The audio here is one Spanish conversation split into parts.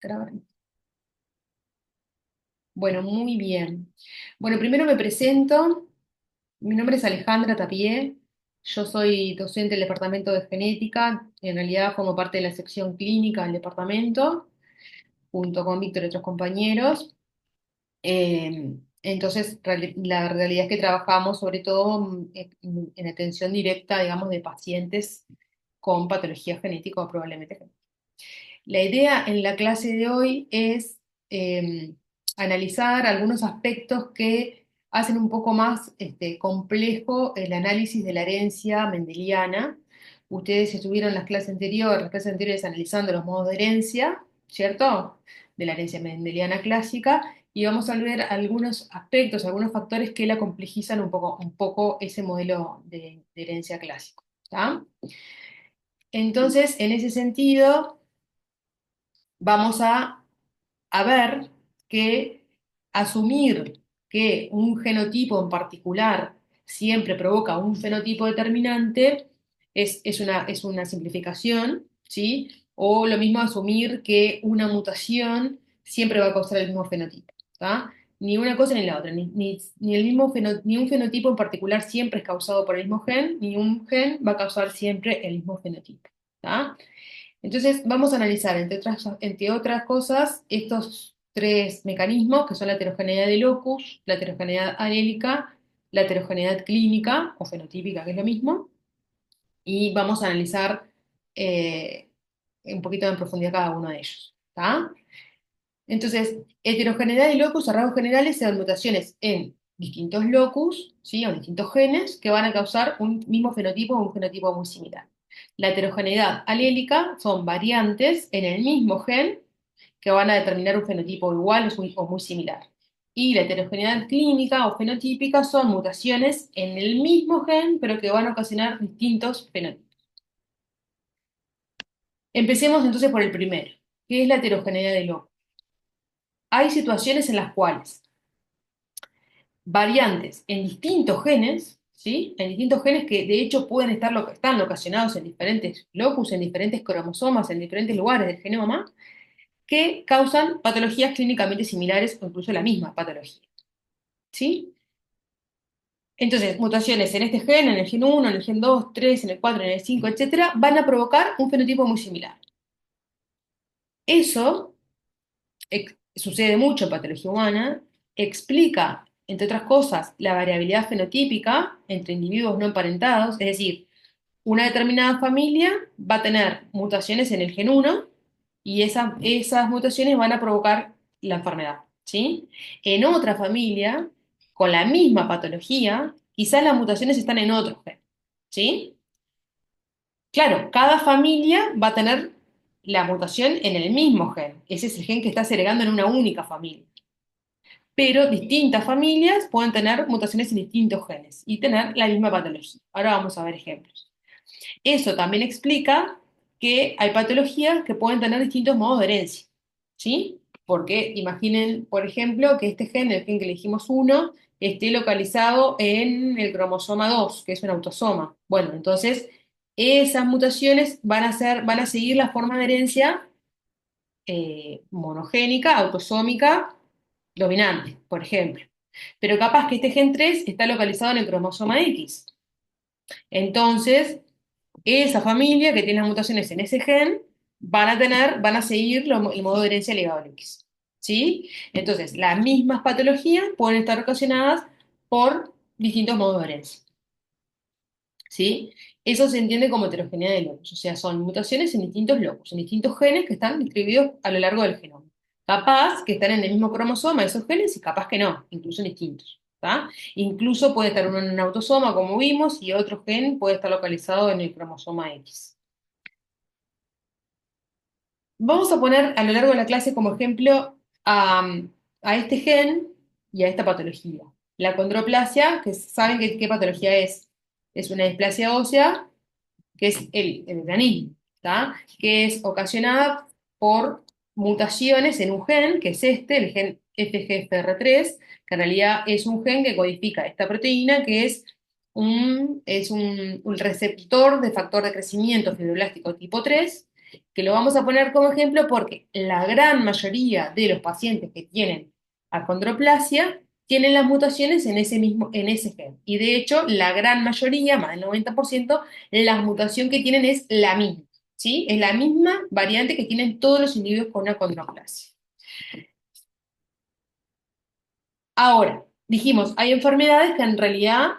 Grabar. Bueno, muy bien. Bueno, primero me presento. Mi nombre es Alejandra Tapié. Yo soy docente del Departamento de Genética. En realidad formo parte de la sección clínica del departamento, junto con Víctor y otros compañeros. Entonces, la realidad es que trabajamos sobre todo en atención directa, digamos, de pacientes con patología genética o probablemente genética. La idea en la clase de hoy es eh, analizar algunos aspectos que hacen un poco más complejo el análisis de la herencia mendeliana. Ustedes estuvieron en las clases anteriores analizando los modos de herencia, ¿cierto? De la herencia mendeliana clásica, y vamos a ver algunos aspectos, algunos factores que la complejizan un poco ese modelo de herencia clásico, ¿está? Entonces, en ese sentido, vamos a ver que asumir que un genotipo en particular siempre provoca un fenotipo determinante es una simplificación, ¿sí? O lo mismo asumir que una mutación siempre va a causar el mismo fenotipo, ¿tá? Ni una cosa ni la otra, ni el mismo ni un fenotipo en particular siempre es causado por el mismo gen, ni un gen va a causar siempre el mismo fenotipo, ¿tá? Entonces, vamos a analizar, entre otras cosas, estos tres mecanismos, que son la heterogeneidad de locus, la heterogeneidad alélica, la heterogeneidad clínica o fenotípica, que es lo mismo, y vamos a analizar eh, un poquito en profundidad cada uno de ellos. ¿Tá? Entonces, heterogeneidad y locus, a rasgos generales, se dan mutaciones en distintos locus, ¿sí? O distintos genes que van a causar un mismo fenotipo o un fenotipo muy similar. La heterogeneidad alélica son variantes en el mismo gen que van a determinar un fenotipo igual o muy similar. Y la heterogeneidad clínica o fenotípica son mutaciones en el mismo gen, pero que van a ocasionar distintos fenotipos. Empecemos entonces por el primero, que es la heterogeneidad de locus. Hay situaciones en las cuales variantes en distintos genes, ¿sí? En distintos genes que de hecho pueden estar están locacionados en diferentes locus, en diferentes cromosomas, en diferentes lugares del genoma, que causan patologías clínicamente similares o incluso la misma patología, ¿sí? Entonces, mutaciones en este gen, en el gen uno, en el gen 2, 3, en el 4, en el 5, etcétera, van a provocar un fenotipo muy similar. Eso sucede mucho en patología humana, explica, entre otras cosas, la variabilidad fenotípica entre individuos no emparentados, es decir, una determinada familia va a tener mutaciones en el gen uno y esas mutaciones van a provocar la enfermedad, ¿sí? En otra familia, con la misma patología, quizás las mutaciones están en otro gen, ¿sí? Claro, cada familia va a tener la mutación en el mismo gen. Ese es el gen que está segregando en una única familia. Pero distintas familias pueden tener mutaciones en distintos genes y tener la misma patología. Ahora vamos a ver ejemplos. Eso también explica que hay patologías que pueden tener distintos modos de herencia, ¿sí? Porque imaginen, por ejemplo, que este gen, el gen que elegimos uno, esté localizado en el cromosoma 2, que es un autosoma. Bueno, entonces esas mutaciones van a seguir la forma de herencia monogénica, autosómica, dominante, por ejemplo. Pero capaz que este gen 3 está localizado en el cromosoma X. Entonces, esa familia que tiene las mutaciones en ese gen van a seguir el modo de herencia ligado al X. ¿Sí? Entonces, las mismas patologías pueden estar ocasionadas por distintos modos de herencia. ¿Sí? Eso se entiende como heterogeneidad de locus, o sea, son mutaciones en distintos locus, en distintos genes que están distribuidos a lo largo del genoma. Capaz que están en el mismo cromosoma esos genes y capaz que no, incluso en distintos. ¿Tá? Incluso puede estar uno en un autosoma, como vimos, y otro gen puede estar localizado en el cromosoma X. Vamos a poner a lo largo de la clase como ejemplo a este gen y a esta patología. La condroplasia, que saben qué patología es una displasia ósea que es el enanismo, ¿tá? Que es ocasionada por mutaciones en un gen, que es el gen FGFR3, que en realidad es un gen que codifica esta proteína, que es un receptor de factor de crecimiento fibroblástico tipo 3 Que lo vamos a poner como ejemplo porque la gran mayoría de los pacientes que tienen achondroplasia tienen las mutaciones en ese gen. Y de hecho, la gran mayoría, más del 90%, la mutación que tienen es la misma, ¿sí? Es la misma variante que tienen todos los individuos con achondroplasia. Ahora, dijimos, hay enfermedades que en realidad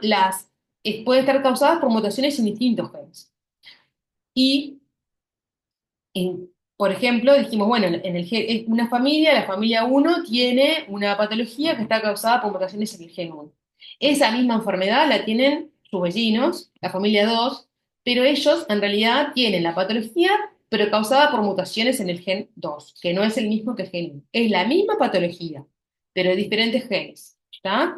pueden estar causadas por mutaciones en distintos genes. Y por ejemplo, dijimos, bueno, en una familia, la familia uno tiene una patología que está causada por mutaciones en el gen 1. Esa misma enfermedad la tienen sus vecinos, la familia 2, pero ellos en realidad tienen la patología, pero causada por mutaciones en el gen 2, que no es el mismo que el gen 1. Es la misma patología, pero de diferentes genes. ¿Está?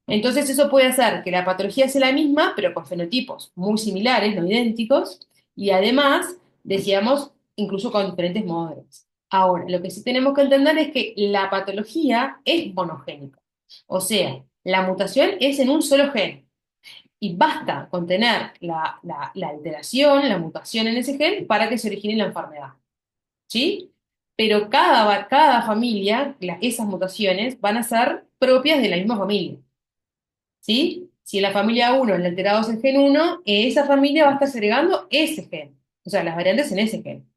Entonces eso puede hacer que la patología sea la misma, pero con fenotipos muy similares, no idénticos, y además, decíamos, incluso con diferentes modelos. Ahora, lo que sí tenemos que entender es que la patología es monogénica. O sea, la mutación es en un solo gen. Y basta con tener la alteración, la mutación en ese gen para que se origine la enfermedad. ¿Sí? Pero cada familia, esas mutaciones van a ser propias de la misma familia. ¿Sí? Si en la familia uno el alterado es el gen uno, esa familia va a estar segregando ese gen, o sea, las variantes en ese gen.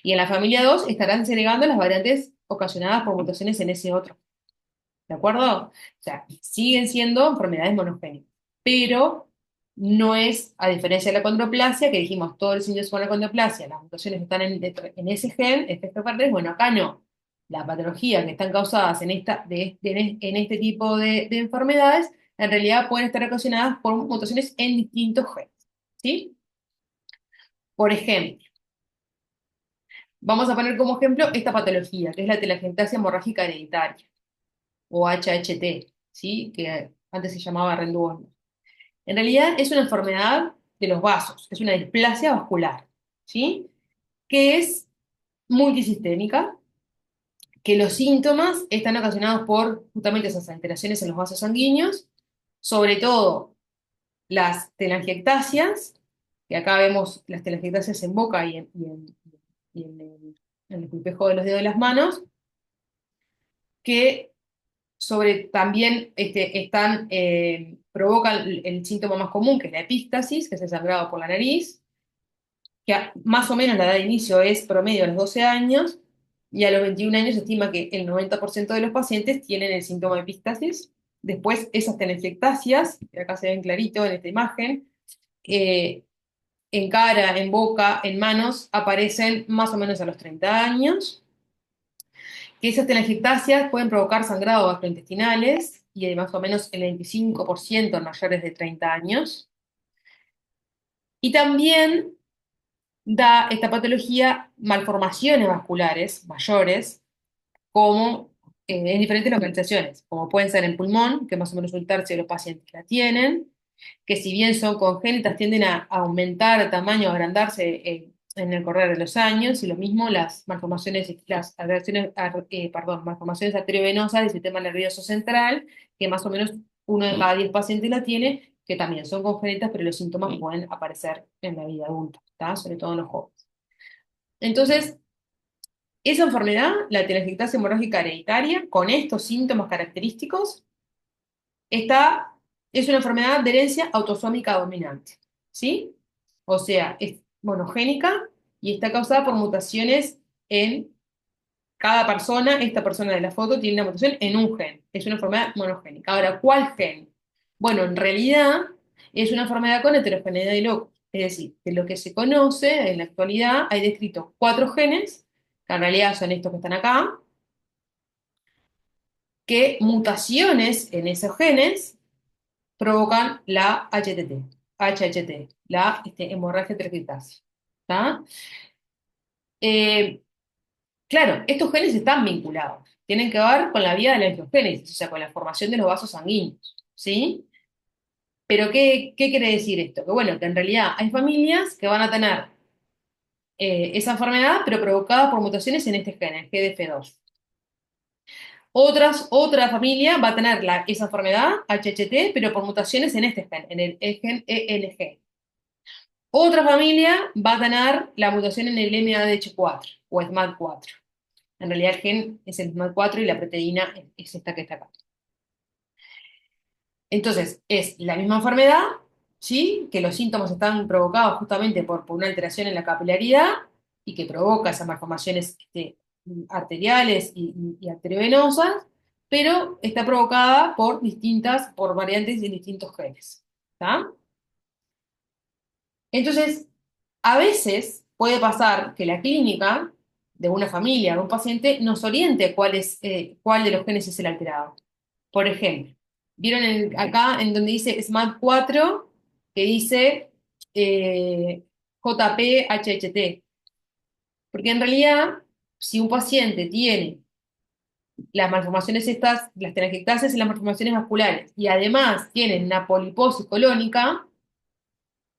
Y en la familia 2 estarán segregando las variantes ocasionadas por mutaciones en ese otro. ¿De acuerdo? O sea, siguen siendo enfermedades monogénicas, pero no es, a diferencia de la condroplasia, que dijimos todos los indios con la condroplasia, las mutaciones están en ese gen, efecto Ferret, bueno, acá no. La patología que están causadas en este tipo de enfermedades, en realidad pueden estar ocasionadas por mutaciones en distintos genes. ¿Sí? Por ejemplo, vamos a poner como ejemplo esta patología, que es la telangiectasia hemorrágica hereditaria, o HHT, ¿sí? Que antes se llamaba Renduono. En realidad es una enfermedad de los vasos, es una displasia vascular, ¿sí? Que es multisistémica, que los síntomas están ocasionados por justamente esas alteraciones en los vasos sanguíneos, sobre todo las telangiectasias, que acá vemos las telangiectasias en boca y en el pulpejo de los dedos de las manos, que también provocan el síntoma más común, que es la epístasis, que es el sangrado por la nariz, que más o menos la edad de inicio es promedio a los 12 años, y a los 21 años se estima que el 90% de los pacientes tienen el síntoma de epístasis. Después, esas telangiectasias, que acá se ven clarito en esta imagen, eh, en cara, en boca, en manos, aparecen más o menos a los 30 años, que esas telangiectasias pueden provocar sangrado gastrointestinales y más o menos el 25% en mayores de 30 años. Y también da esta patología malformaciones vasculares mayores, como en diferentes localizaciones, como pueden ser en pulmón, que más o menos un tercio de los pacientes la tienen, que si bien son congénitas, tienden a aumentar de tamaño, a agrandarse en el correr de los años, y lo mismo las malformaciones, malformaciones arteriovenosas del sistema nervioso central, que más o menos uno de cada 10 pacientes la tiene, que también son congénitas, pero los síntomas pueden aparecer en la vida adulta, ¿tá? Sobre todo en los jóvenes. Entonces, esa enfermedad, la telangiectasia hemorrágica hereditaria, con estos síntomas característicos, Está, es una enfermedad de herencia autosómica dominante, ¿sí? O sea, es monogénica y está causada por mutaciones en cada persona. Esta persona de la foto tiene una mutación en un gen. Es una enfermedad monogénica. Ahora, ¿cuál gen? Bueno, en realidad es una enfermedad con heterogeneidad de locus. Es decir, de lo que se conoce en la actualidad hay descritos 4 genes, que en realidad son estos que están acá, que mutaciones en esos genes provocan la HHT, la hemorragia telangiectasia. ¿Está? Eh, claro, estos genes están vinculados, tienen que ver con la vía de la angiogénesis, o sea, con la formación de los vasos sanguíneos, ¿sí? Pero ¿qué quiere decir esto? Que bueno, que en realidad hay familias que van a tener esa enfermedad, pero provocada por mutaciones en este gen, el GDF2. Otra familia va a tener esa enfermedad, HHT, pero por mutaciones en este gen, en el gen ENG. Otra familia va a tener la mutación en el MADH4 o SMAD4. En realidad el gen es el SMAD4 y la proteína es esta que está acá. Entonces, es la misma enfermedad, ¿sí? Que los síntomas están provocados justamente por una alteración en la capilaridad y que provoca esas malformaciones arteriales y arteriovenosas, pero está provocada por variantes en distintos genes. ¿Está? Entonces, a veces puede pasar que la clínica de una familia, de un paciente, nos oriente cuál de los genes es el alterado. Por ejemplo, ¿vieron acá en donde dice SMAD4, que dice JPHHT? Porque en realidad, si un paciente tiene las malformaciones estas, las telangiectasias y las malformaciones vasculares, y además tiene una poliposis colónica,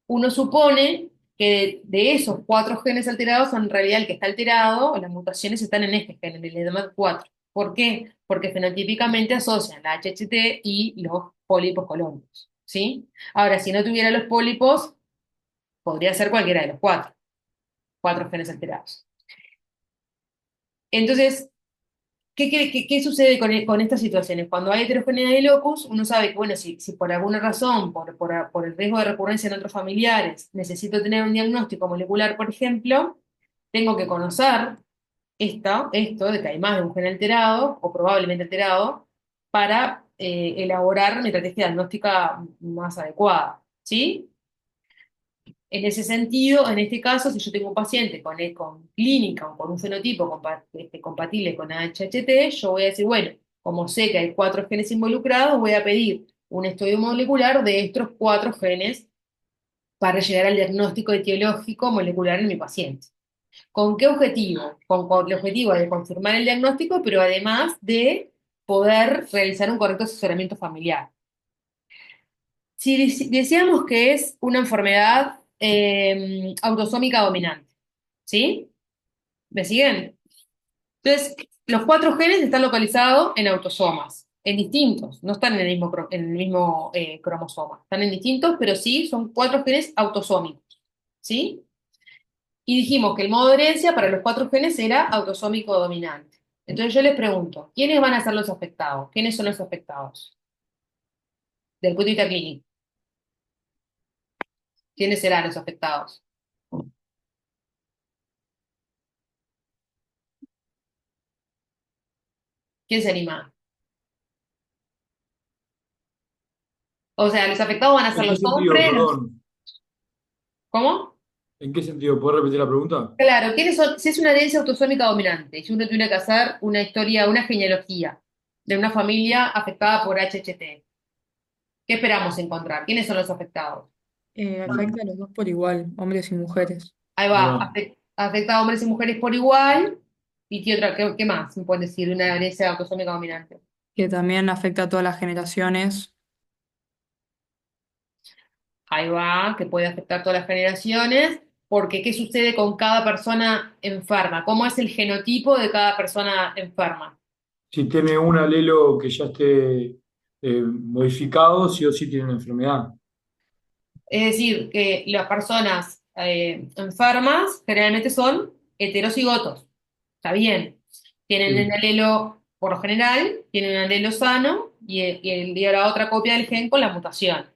uno supone que de esos cuatro genes alterados, en realidad el que está alterado, o las mutaciones están en este gen, en el EDMAD4. ¿Por qué? Porque fenotípicamente asocian la HHT y los pólipos colónicos, ¿sí? Ahora, si no tuviera los pólipos, podría ser cualquiera de los cuatro genes alterados. Entonces, ¿qué sucede con estas situaciones? Cuando hay heterogeneidad de locus, uno sabe que, bueno, si por alguna razón, por el riesgo de recurrencia en otros familiares, necesito tener un diagnóstico molecular, por ejemplo, tengo que conocer esto de que hay más de un gen alterado, o probablemente alterado, para elaborar una estrategia diagnóstica más adecuada, ¿sí? En ese sentido, en este caso, si yo tengo un paciente con clínica o con un fenotipo compatible con HHT, yo voy a decir, bueno, como sé que hay cuatro genes involucrados, voy a pedir un estudio molecular de estos cuatro genes para llegar al diagnóstico etiológico molecular en mi paciente. ¿Con qué objetivo? Con el objetivo de confirmar el diagnóstico, pero además de poder realizar un correcto asesoramiento familiar. Si decíamos que es una enfermedad autosómica dominante, ¿sí? ¿Me siguen? Entonces, los cuatro genes están localizados en autosomas, en distintos, no están en el mismo cromosoma, están en distintos, pero sí son cuatro genes autosómicos, ¿sí? Y dijimos que el modo de herencia para los cuatro genes era autosómico dominante. Entonces yo les pregunto, ¿quiénes van a ser los afectados? ¿Quiénes son los afectados? Del punto de vista clínico, ¿quiénes serán los afectados? ¿Quién se anima? O sea, los afectados van a ser ¿En qué los sentido, hombres, perdón? ¿cómo? ¿En qué sentido? ¿Puedes repetir la pregunta? Claro, ¿quiénes son? Si es una herencia autosómica dominante, si uno tuviera que hacer una historia, una genealogía de una familia afectada por HHT, ¿qué esperamos encontrar? ¿Quiénes son los afectados? Bueno, Afecta a los dos por igual, hombres y mujeres, Ahí ahí va, va. afecta a hombres y mujeres por igual. ¿Y qué más me pueden decir de una herencia autosómica dominante? que también afecta a todas las generaciones. Ahí va, que puede afectar todas las generaciones, porque ¿qué sucede con cada persona enferma? ¿Cómo es el genotipo de cada persona enferma? Si tiene un alelo que ya esté modificado, sí o sí tiene una enfermedad. Es decir, que las personas enfermas generalmente son heterocigotos. Está bien. Tienen un Sí. alelo, por lo general, tienen un alelo sano y la otra copia del gen con la mutación.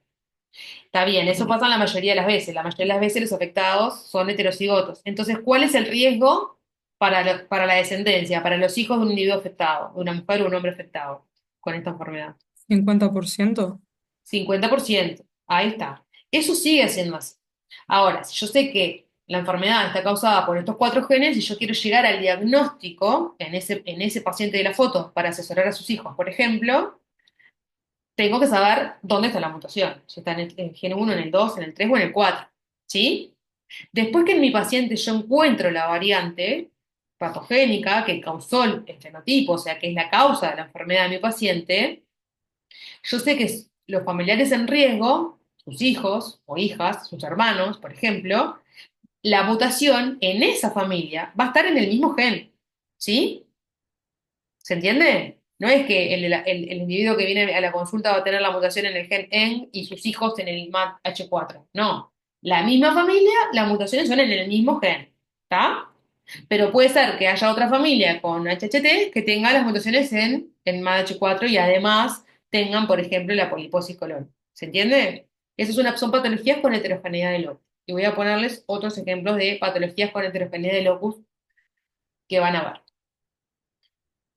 Está bien, eso pasa la mayoría de las veces. La mayoría de las veces los afectados son heterocigotos. Entonces, ¿cuál es el riesgo para la descendencia, para los hijos de un individuo afectado, de una mujer o un hombre afectado con esta enfermedad? 50%. 50%. Ahí está. Eso sigue siendo así. Ahora, si yo sé que la enfermedad está causada por estos cuatro genes y yo quiero llegar al diagnóstico en ese paciente de la foto para asesorar a sus hijos, por ejemplo, tengo que saber dónde está la mutación. Si está en el gen 1, en el 2, en el 3 o en el 4. ¿Sí? Después que en mi paciente yo encuentro la variante patogénica que causó el fenotipo, o sea, que es la causa de la enfermedad de mi paciente, yo sé que los familiares en riesgo, sus hijos o hijas, sus hermanos, por ejemplo, la mutación en esa familia va a estar en el mismo gen. ¿Sí? ¿Se entiende? No es que el individuo que viene a la consulta va a tener la mutación en el gen EN y sus hijos en el MAT H4. No. la misma familia, las mutaciones son en el mismo gen, ¿está? Pero puede ser que haya otra familia con HHT que tenga las mutaciones en MADH4 y además tengan, por ejemplo, la poliposis colon. ¿Se entiende? Son patologías con heterogeneidad de locus. Y voy a ponerles otros ejemplos de patologías con heterogeneidad de locus que van a ver.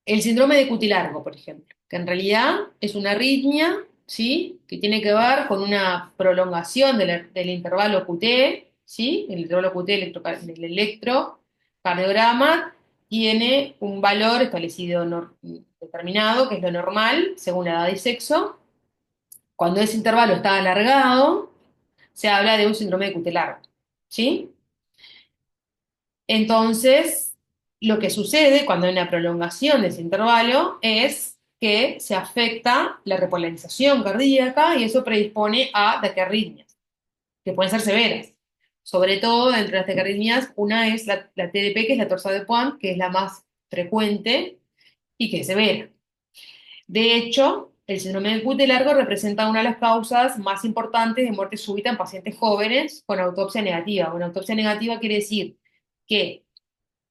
El síndrome de Cutilargo, por ejemplo, que en realidad es una arritmia, ¿sí? Que tiene que ver con una prolongación del intervalo QT, ¿sí? El intervalo QT del electrocardiograma tiene un valor establecido determinado, que es lo normal, según la edad y sexo. Cuando ese intervalo está alargado, se habla de un síndrome de Cutilargo, ¿sí? Entonces, lo que sucede cuando hay una prolongación de ese intervalo es que se afecta la repolarización cardíaca y eso predispone a taquiarritmias, que pueden ser severas. Sobre todo, entre las taquiarritmias, una es la TDP, que es la torsade de Pointes, que es la más frecuente y que es severa. De hecho, el síndrome del QT largo representa una de las causas más importantes de muerte súbita en pacientes jóvenes con autopsia negativa. Bueno, autopsia negativa quiere decir que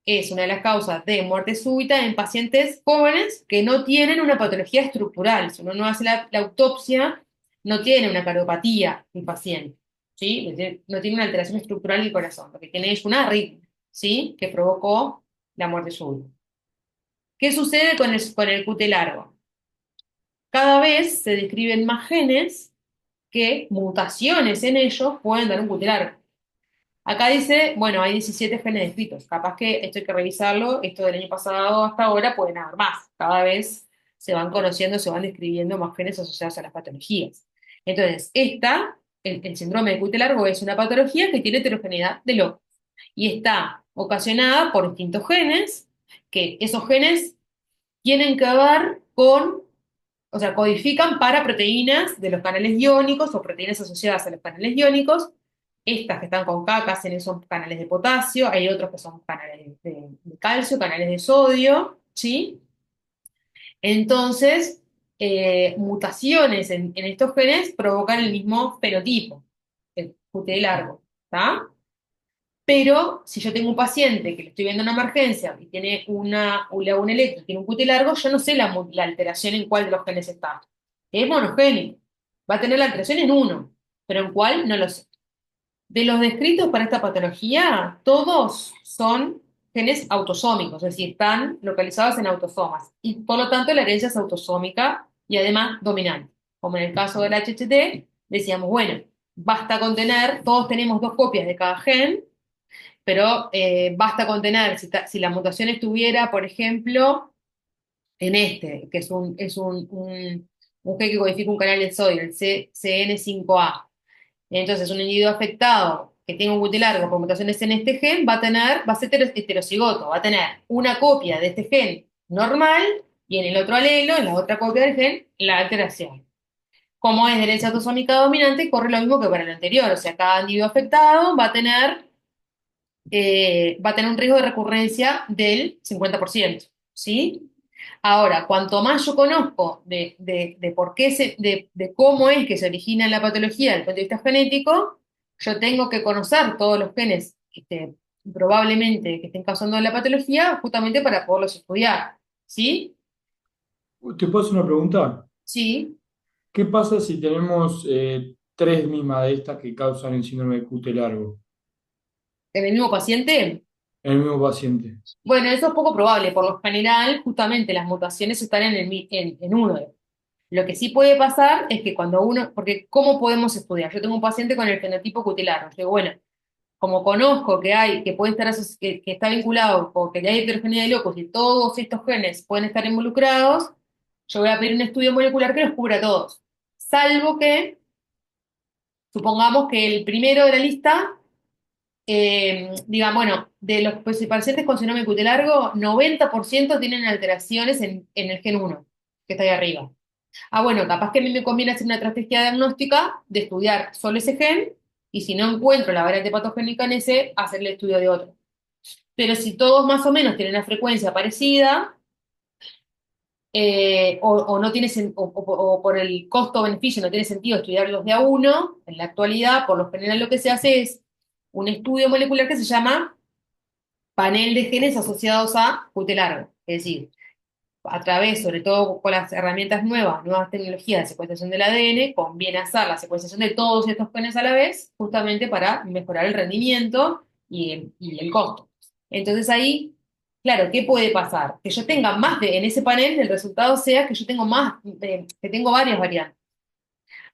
es una de las causas de muerte súbita en pacientes jóvenes que no tienen una patología estructural. Si uno no hace la autopsia, no tiene una cardiopatía el paciente, ¿sí? No tiene una alteración estructural del corazón. Lo que tiene es una arritmia, ¿sí? Que provocó la muerte súbita. ¿Qué sucede con el QT largo? Cada vez se describen más genes que mutaciones en ellos pueden dar un QT largo. Acá dice, bueno, hay 17 genes descritos. Capaz que esto hay que revisarlo, esto del año pasado hasta ahora pueden haber más. Cada vez se van conociendo, se van describiendo más genes asociados a las patologías. Entonces, el síndrome de QT largo es una patología que tiene heterogeneidad de locus y está ocasionada por distintos genes, que esos genes tienen que ver o sea, codifican para proteínas de los canales iónicos o proteínas asociadas a los canales iónicos. Estas que están con K son canales de potasio, hay otros que son canales de calcio, canales de sodio, ¿sí? Entonces, mutaciones en estos genes provocan el mismo fenotipo, el QT largo, ¿está? Pero si yo tengo un paciente que le estoy viendo en una emergencia y tiene le hago un electro, tiene un QT largo, yo no sé la alteración en cuál de los genes está. Es monogénico. Va a tener la alteración en uno, pero en cuál no lo sé. De los descritos para esta patología, todos son genes autosómicos, es decir, están localizados en autosomas. Y por lo tanto la herencia es autosómica y además dominante. Como en el caso del HHT, decíamos, bueno, basta con tener, todos tenemos dos copias de cada gen, pero basta con tener, si la mutación estuviera, por ejemplo, en que es un gen que codifica un canal de sodio, el CN5A. Entonces, un individuo afectado que tenga un QT largo por mutaciones en este gen va a ser heterocigoto, va a tener una copia de este gen normal y en el otro alelo, en la otra copia del gen, la alteración. Como es de herencia autosómica dominante, corre lo mismo que para el anterior, o sea, cada individuo afectado va a tener un riesgo de recurrencia del 50%, ¿sí? Ahora, cuanto más yo conozco de por qué de cómo es que se origina la patología desde el punto de vista genético, yo tengo que conocer todos los genes probablemente que estén causando la patología justamente para poderlos estudiar, ¿sí? ¿Te puedo hacer una pregunta? Sí. ¿Qué pasa si tenemos tres mismas de estas que causan el síndrome de QT largo ¿En el mismo paciente? en el mismo paciente? Bueno, eso es poco probable. Por lo general, justamente las mutaciones están en uno de ellos. Lo que sí puede pasar es que porque ¿cómo podemos estudiar? Yo tengo un paciente con el fenotipo cutilar. Yo digo, bueno, como conozco que puede estar que está vinculado porque hay heterogeneidad de locos y todos estos genes pueden estar involucrados, yo voy a pedir un estudio molecular que los cubra a todos. Salvo que, supongamos que el primero de la lista diga, bueno, de los pacientes con síndrome de largo, 90% tienen alteraciones en el gen uno que está ahí arriba. Ah, bueno, capaz que a mí me conviene hacer una estrategia diagnóstica de estudiar solo ese gen, y si no encuentro la variante patogénica en ese, hacer el estudio de otro. Pero si todos más o menos tienen una frecuencia parecida, o no tiene o por el costo-beneficio no tiene sentido estudiarlos de a uno, en la actualidad, por lo general lo que se hace es un estudio molecular que se llama panel de genes asociados a cutelargo. Es decir, a través, sobre todo con las herramientas nuevas, nuevas tecnologías de secuenciación del ADN, conviene hacer la secuenciación de todos estos genes a la vez, justamente para mejorar el rendimiento y el costo. Entonces ahí, claro, ¿qué puede pasar? Que yo tenga más en ese panel, el resultado sea que yo tengo que tengo varias variantes.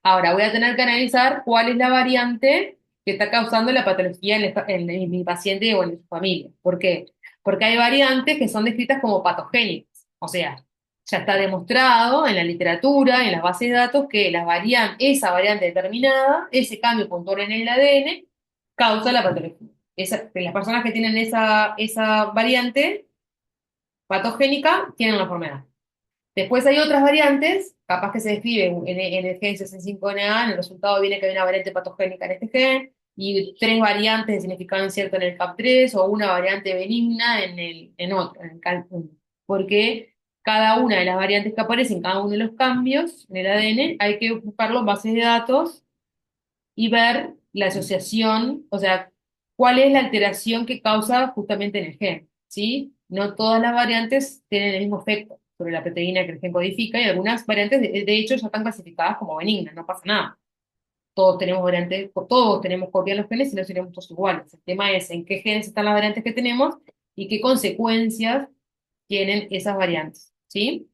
Ahora voy a tener que analizar cuál es la variante que está causando la patología en mi paciente o en su familia. ¿Por qué? Porque hay variantes que son descritas como patogénicas. O sea, ya está demostrado en la literatura, en las bases de datos, que esa variante determinada, ese cambio puntual en el ADN, causa la patología. Las personas que tienen esa variante patogénica tienen la enfermedad. Después hay otras variantes, capaz que se describen en el gen 65NA, en el resultado viene que hay una variante patogénica en este gen, y tres variantes de significado incierto en el CAP3, o una variante benigna en otro, en el CAL1. Porque cada una de las variantes que aparecen, cada uno de los cambios en el ADN, hay que buscarlo en bases de datos y ver la asociación, o sea, cuál es la alteración que causa justamente en el gen, ¿sí? No todas las variantes tienen el mismo efecto sobre la proteína que el gen codifica y algunas variantes, de hecho, ya están clasificadas como benignas, no pasa nada. Todos tenemos variantes, todos tenemos copia de los genes y no seremos todos iguales. El tema es en qué genes están las variantes que tenemos y qué consecuencias tienen esas variantes, ¿sí?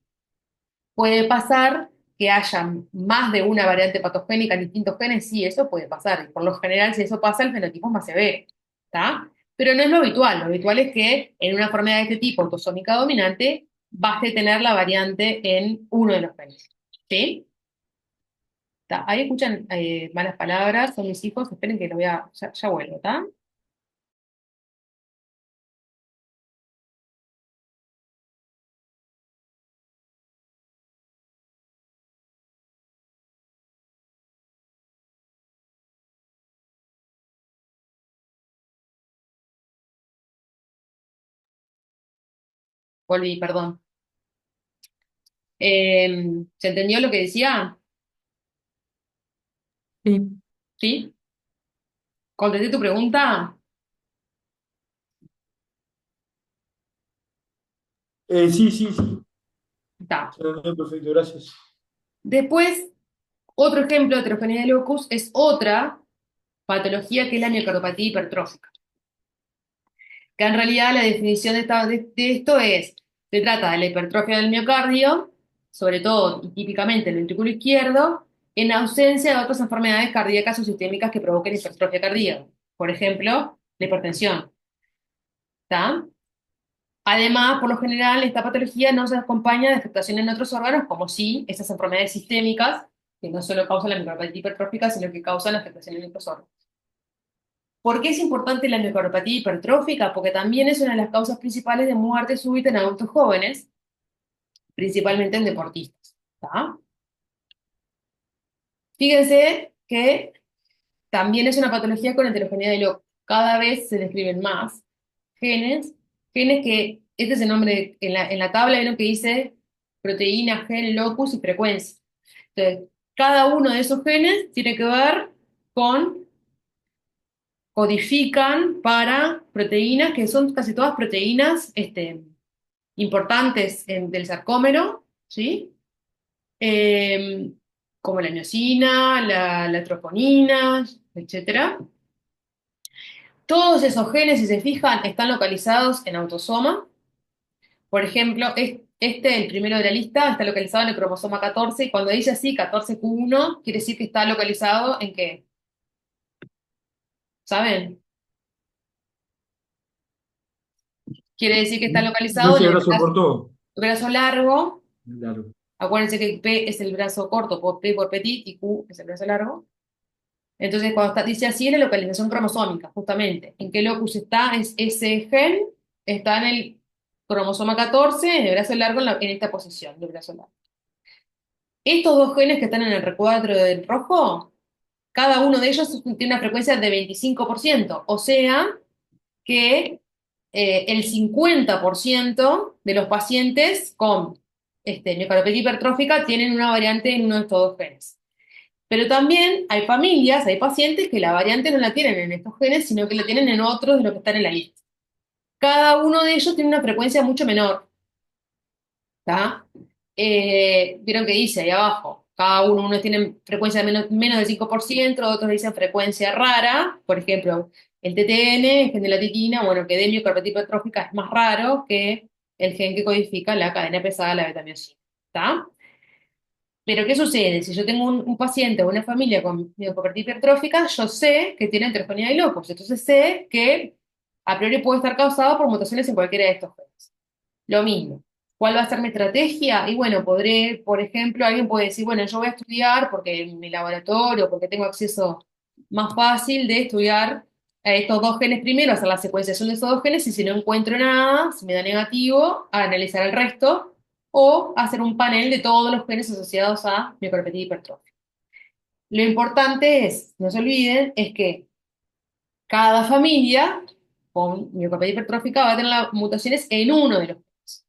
Puede pasar que haya más de una variante patogénica en distintos genes, sí, eso puede pasar. Y por lo general, si eso pasa, el fenotipo es más severo, ¿está? Pero no es lo habitual. Lo habitual es que en una enfermedad de este tipo, autosómica dominante, baste tener la variante en uno de los genes, ¿sí? ¿Tá? Ahí escuchan malas palabras, son mis hijos, esperen que lo voy a, ya vuelvo, ¿está? Volví, perdón. ¿Se entendió lo que decía? Sí. ¿Sí? ¿Contesté tu pregunta? Sí, sí, sí. Está. Se entendió perfecto, gracias. Después, otro ejemplo de heterogeneidad de locus es otra patología que es la miocardopatía hipertrófica. Que en realidad la definición de esto es, se trata de la hipertrofia del miocardio, sobre todo y típicamente el ventrículo izquierdo, en ausencia de otras enfermedades cardíacas o sistémicas que provoquen hipertrofia cardíaca. Por ejemplo, la hipertensión. ¿Está? Además, por lo general, esta patología no se acompaña de afectación en otros órganos, como sí esas enfermedades sistémicas, que no solo causan la miocarditis hipertrófica, sino que causan afectación en otros órganos. ¿Por qué es importante la miocardiopatía hipertrófica? Porque también es una de las causas principales de muerte súbita en adultos jóvenes, principalmente en deportistas. ¿Tá? Fíjense que también es una patología con heterogeneidad de locus. Cada vez se describen más genes, genes que, este es el nombre, en la tabla hay uno que dice proteína, gen, locus y frecuencia. Entonces, cada uno de esos genes tiene que ver con, codifican para proteínas que son casi todas proteínas importantes del sarcómero, ¿sí? Eh, como la miosina, la troponina, etcétera. Todos esos genes, si se fijan, están localizados en autosoma. Por ejemplo, el primero de la lista, está localizado en el cromosoma 14, y cuando dice así, 14q1, quiere decir que está localizado ¿en qué? ¿Saben? Quiere decir que está No localizado es en el el brazo corto. brazo largo. Claro. Acuérdense que P es el brazo corto, P por petit, y Q es el brazo largo. Entonces, cuando dice así, es la localización cromosómica, justamente. ¿En qué locus está? Ese gen está en el cromosoma 14, en el brazo largo, en esta posición del brazo largo. Estos dos genes que están en el recuadro del rojo, cada uno de ellos tiene una frecuencia de 25%, o sea que el 50% de los pacientes con miocardiopatía hipertrófica tienen una variante en uno de estos dos genes. Pero también hay familias, hay pacientes que la variante no la tienen en estos genes, sino que la tienen en otros de los que están en la lista. Cada uno de ellos tiene una frecuencia mucho menor, ¿está? Vieron que dice ahí abajo, cada uno, unos tienen frecuencia de menos del 5%, otros dicen frecuencia rara, por ejemplo, el TTN, el gen de la titina, bueno, que de miocardiopatía hipertrófica es más raro que el gen que codifica la cadena pesada de la beta-miosina, ¿está? Pero ¿qué sucede? Si yo tengo un paciente o una familia con miocarditis hipertrófica, yo sé que tiene heterogeneidad de locus, entonces sé que a priori puede estar causado por mutaciones en cualquiera de estos genes. Lo mismo. ¿Cuál va a ser mi estrategia? Y bueno, podré, por ejemplo, alguien puede decir, bueno, yo voy a estudiar porque en mi laboratorio, porque tengo acceso más fácil de estudiar estos dos genes primero, hacer la secuenciación de esos dos genes, y si no encuentro nada, si me da negativo, a analizar el resto, o hacer un panel de todos los genes asociados a miocarditis hipertrófica. Lo importante es, no se olviden, es que cada familia con miocarditis hipertrófica va a tener las mutaciones en uno de los genes.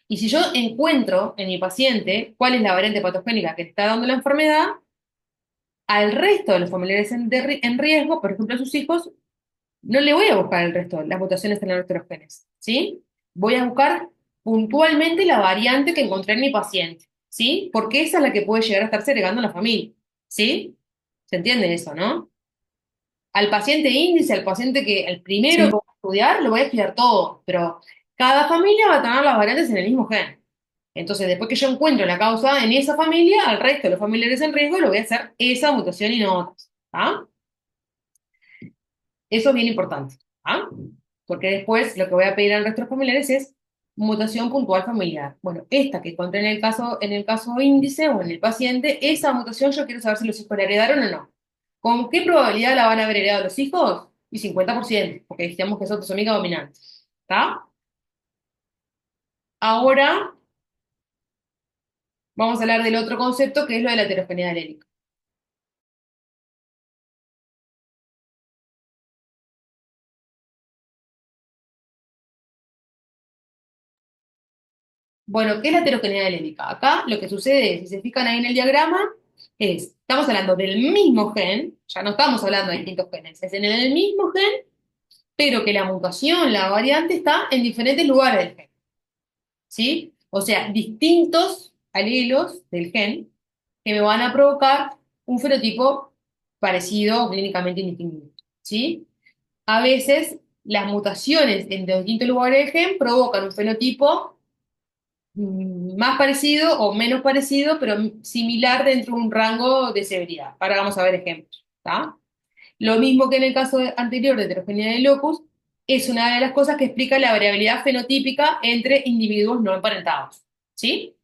Y si yo encuentro en mi paciente cuál es la variante patogénica que está dando la enfermedad, al resto de los familiares en riesgo, por ejemplo a sus hijos, no le voy a buscar el resto, las mutaciones en el resto de los genes, ¿sí? Voy a buscar puntualmente la variante que encontré en mi paciente, ¿sí? Porque esa es la que puede llegar a estar segregando a la familia, ¿sí? ¿Se entiende eso, no? Al paciente índice, al paciente que, el primero que Sí. voy a estudiar, lo voy a estudiar todo, pero cada familia va a tener las variantes en el mismo gen. Entonces, después que yo encuentro la causa en esa familia, al resto de los familiares en riesgo, lo voy a hacer esa mutación y no otras. ¿Ah? Eso es bien importante. ¿Ah? Porque después lo que voy a pedir al resto de los familiares es mutación puntual familiar. Bueno, esta que encontré en el caso índice o en el paciente, esa mutación yo quiero saber si los hijos la heredaron o no. ¿Con qué probabilidad la van a haber heredado los hijos? Y 50%, porque dijimos que es autosómica dominante. ¿Está? Ahora vamos a hablar del otro concepto que es lo de la heterogeneidad alélica. Bueno, ¿qué es la heterogeneidad alélica? Acá lo que sucede es, si se fijan ahí en el diagrama, estamos hablando del mismo gen, ya no estamos hablando de distintos genes, es en el mismo gen, pero que la mutación, la variante está en diferentes lugares del gen, ¿sí? O sea, distintos alelos del gen que me van a provocar un fenotipo parecido o clínicamente indistinguible, ¿sí? A veces las mutaciones en distintos lugares del gen provocan un fenotipo más parecido o menos parecido, pero similar dentro de un rango de severidad. Ahora vamos a ver ejemplos, ¿está? Lo mismo que en el caso anterior de heterogeneidad de locus, es una de las cosas que explica la variabilidad fenotípica entre individuos no emparentados, ¿sí?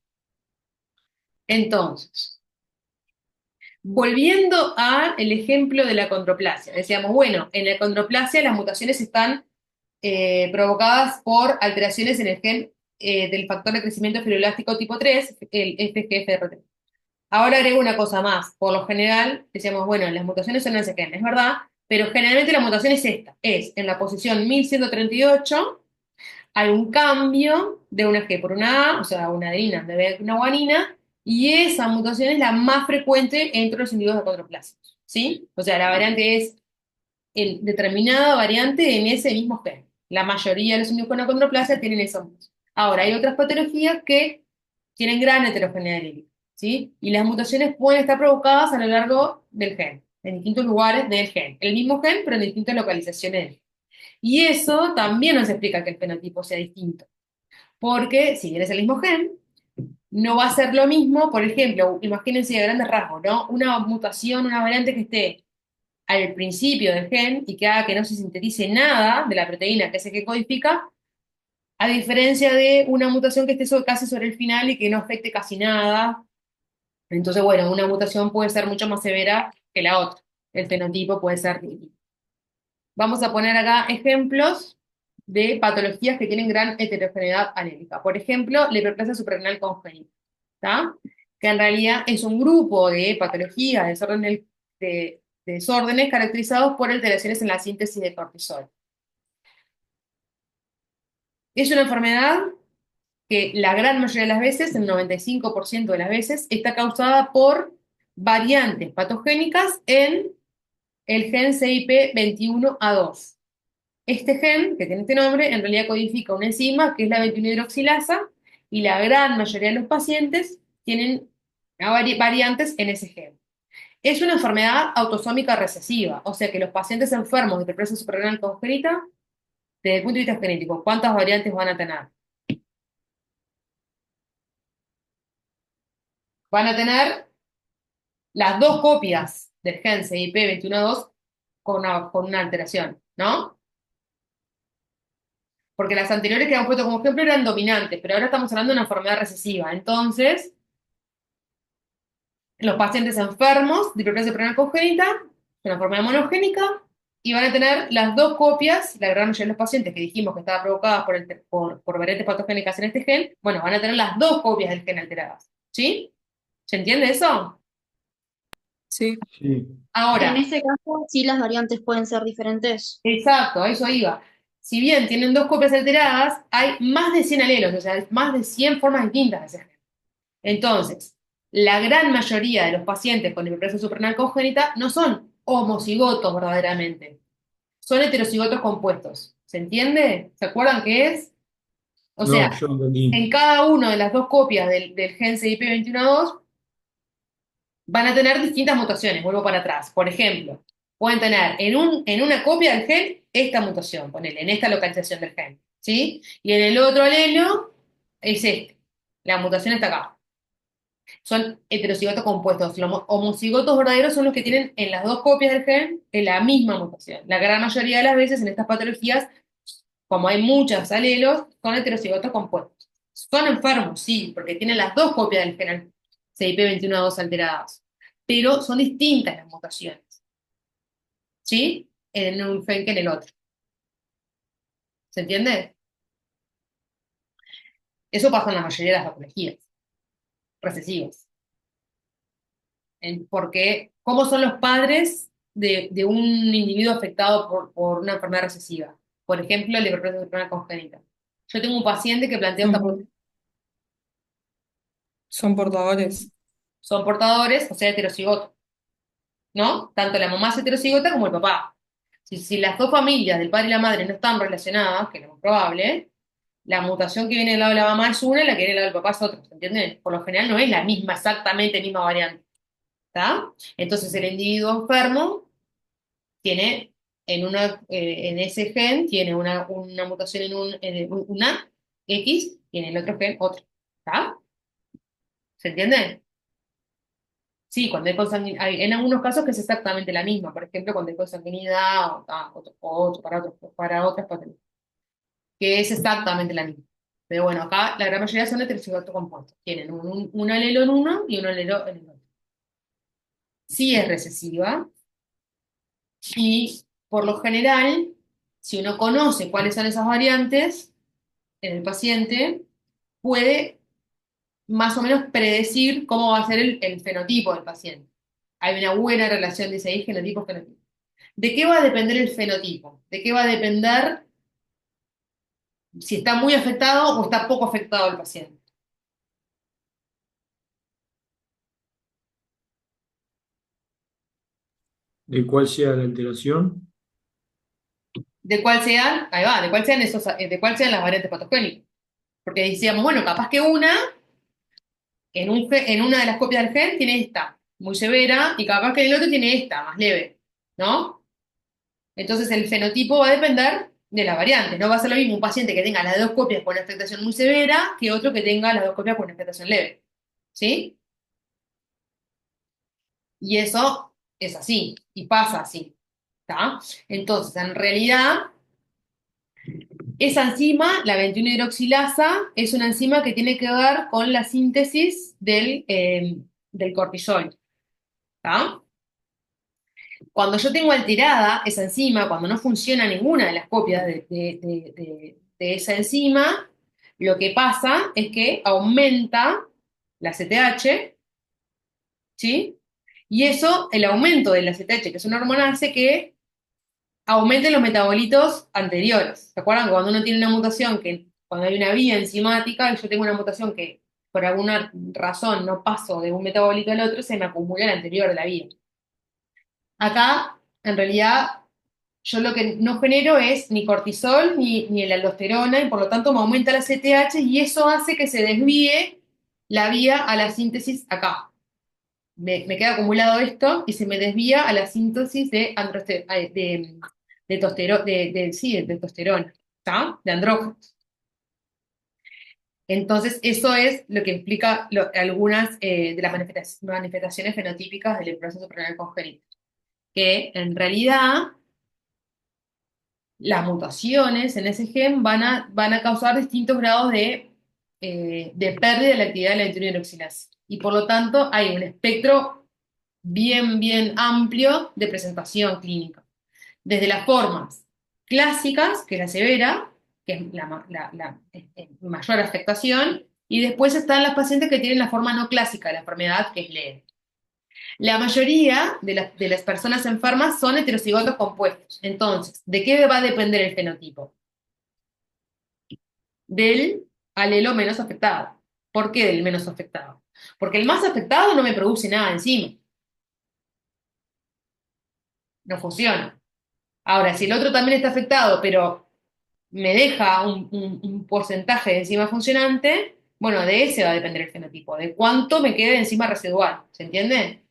Entonces, volviendo al ejemplo de la condroplasia, decíamos, bueno, en la condroplasia las mutaciones están provocadas por alteraciones en el gen del factor de crecimiento fibroelástico tipo 3, el FGFR3. Ahora agrego una cosa más. Por lo general, decíamos, bueno, las mutaciones son en ese gen, es verdad, pero generalmente la mutación es esta. Es en la posición 1138, hay un cambio de una G por una A, o sea, una adenina en vez de una guanina, y esa mutación es la más frecuente entre los individuos achondroplásicos, ¿sí? O sea, la variante es determinada variante en ese mismo gen. La mayoría de los individuos con achondroplasia tienen esa mutación. Ahora, hay otras patologías que tienen gran heterogeneidad alélica, ¿sí? Y las mutaciones pueden estar provocadas a lo largo del gen, en distintos lugares del gen. El mismo gen, pero en distintas localizaciones del gen. Y eso también nos explica que el fenotipo sea distinto. Porque si bien es el mismo gen, no va a ser lo mismo, por ejemplo, imagínense de grandes rasgos, ¿no? Una mutación, una variante que esté al principio del gen y que haga que no se sintetice nada de la proteína que es el que codifica, a diferencia de una mutación que esté casi sobre el final y que no afecte casi nada. Entonces, bueno, una mutación puede ser mucho más severa que la otra. El fenotipo puede ser distinto. Vamos a poner acá ejemplos de patologías que tienen gran heterogeneidad alélica. Por ejemplo, la hiperplasia suprarrenal congénita, ¿tá? Que en realidad es un grupo de patologías, de desórdenes caracterizados por alteraciones en la síntesis de cortisol. Es una enfermedad que la gran mayoría de las veces, el 95% de las veces, está causada por variantes patogénicas en el gen CYP21A2. Este gen, que tiene este nombre, en realidad codifica una enzima que es la 21-hidroxilasa y la gran mayoría de los pacientes tienen variantes en ese gen. Es una enfermedad autosómica recesiva, o sea que los pacientes enfermos de hiperplasia suprarrenal congénita, desde el punto de vista genético, ¿cuántas variantes van a tener? Van a tener las dos copias del gen CIP21A2 con una alteración, ¿no? Porque las anteriores que habíamos puesto como ejemplo eran dominantes, pero ahora estamos hablando de una enfermedad recesiva. Entonces, los pacientes enfermos de hiperplasia renal congénita, una enfermedad monogénica, y van a tener las dos copias, la gran mayoría de los pacientes que dijimos que estaban provocadas por variantes patogénicas en este gen, bueno, van a tener las dos copias del gen alteradas. ¿Sí? ¿Se entiende eso? Sí. Sí. En Ahora, ese caso, sí las variantes pueden ser diferentes. exacto, a eso iba. Si bien tienen dos copias alteradas, hay más de 100 alelos, o sea, hay más de 100 formas distintas de ese gen. Entonces, la gran mayoría de los pacientes con hiperplasia suprarrenal congénita no son homocigotos verdaderamente, son heterocigotos compuestos. ¿Se entiende? ¿Se acuerdan qué es? O No, sea, yo entendí. en cada una de las dos copias del gen CIP21A2 van a tener distintas mutaciones, vuelvo para atrás. Por ejemplo, pueden tener en una copia del gen esta mutación, ponele, en esta localización del gen, ¿sí? Y en el otro alelo es este. La mutación está acá. Son heterocigotos compuestos. Los homocigotos verdaderos son los que tienen en las dos copias del gen en la misma mutación. La gran mayoría de las veces en estas patologías, como hay muchos alelos, son heterocigotos compuestos. Son enfermos, sí, porque tienen las dos copias del gen CIP21A2 alteradas, pero son distintas las mutaciones, ¿sí? En un gen que en el otro. ¿Se entiende? Eso pasa en la mayoría de las patologías recesivas. Porque, ¿cómo son los padres de un individuo afectado por una enfermedad recesiva? Por ejemplo, la hiperplasia congénita. Yo tengo un paciente que plantea esta Son, son portadores. son portadores, o sea, heterocigotos, ¿no? Tanto la mamá es heterocigota como el papá. Si las dos familias del padre y la madre no están relacionadas, que es lo más probable, la mutación que viene del lado de la mamá es una y la que viene del lado del papá es otra, ¿se entiende? Por lo general no es la misma, exactamente misma variante, ¿está? Entonces el individuo enfermo tiene en ese gen, tiene una mutación una X, y en el otro gen otra, ¿está? ¿Se entiende? Sí, cuando hay en algunos casos que es exactamente la misma, por ejemplo, cuando hay consanguinidad para otras patologías, que es exactamente la misma. Pero bueno, acá la gran mayoría son heterocigotos compuestos. Tienen un alelo en uno y un alelo en el otro. Sí es recesiva y por lo general, si uno conoce cuáles son esas variantes en el paciente, puede más o menos predecir cómo va a ser el fenotipo del paciente. Hay una buena relación, dice ahí, genotipo-fenotipo. ¿De qué va a depender el fenotipo? ¿De qué va a depender si está muy afectado o está poco afectado el paciente? ¿De cuál sea la alteración? De cuál sean, ahí va, de cuál sean las variantes patogénicas. Porque decíamos, bueno, capaz que en una de las copias del gen tiene esta, muy severa, y capaz que en el otro tiene esta, más leve, ¿no? Entonces el fenotipo va a depender de las variantes. No va a ser lo mismo un paciente que tenga las dos copias con una afectación muy severa que otro que tenga las dos copias con una afectación leve. ¿Sí? Y eso es así, y pasa así. ¿Está? Entonces, en realidad, esa enzima, la 21-hidroxilasa, es una enzima que tiene que ver con la síntesis del cortisol. ¿Está? Cuando yo tengo alterada esa enzima, cuando no funciona ninguna de las copias de esa enzima, lo que pasa es que aumenta la CTH, ¿sí? Y eso, el aumento de la CTH, que es una hormona, hace que aumenten los metabolitos anteriores. ¿Se acuerdan? Cuando uno tiene una mutación que cuando hay una vía enzimática y yo tengo una mutación que por alguna razón no paso de un metabólito al otro, se me acumula el anterior de la vía. Acá, en realidad, yo lo que no genero es ni cortisol ni la aldosterona, y por lo tanto me aumenta la CTH y eso hace que se desvíe la vía a la síntesis acá. Me queda acumulado esto y se me desvía a la síntesis sí, de testosterona, ¿está? De andrógenos. Entonces, eso es lo que explica algunas de las manifestaciones fenotípicas del proceso renal congénito, que en realidad las mutaciones en ese gen van a causar distintos grados de pérdida de la actividad de la 21-hidroxilasa. Y por lo tanto, hay un espectro bien, bien amplio de presentación clínica. Desde las formas clásicas, que es la severa, que es la mayor afectación, y después están las pacientes que tienen la forma no clásica de la enfermedad, que es leve. La mayoría de las personas enfermas son heterocigotos compuestos. Entonces, ¿de qué va a depender el fenotipo? Del alelo menos afectado. ¿Por qué del menos afectado? Porque el más afectado no me produce nada encima. No funciona. Ahora, si el otro también está afectado, pero me deja un porcentaje de enzima funcionante, bueno, de ese va a depender el fenotipo, de cuánto me quede de enzima residual. ¿Se entiende?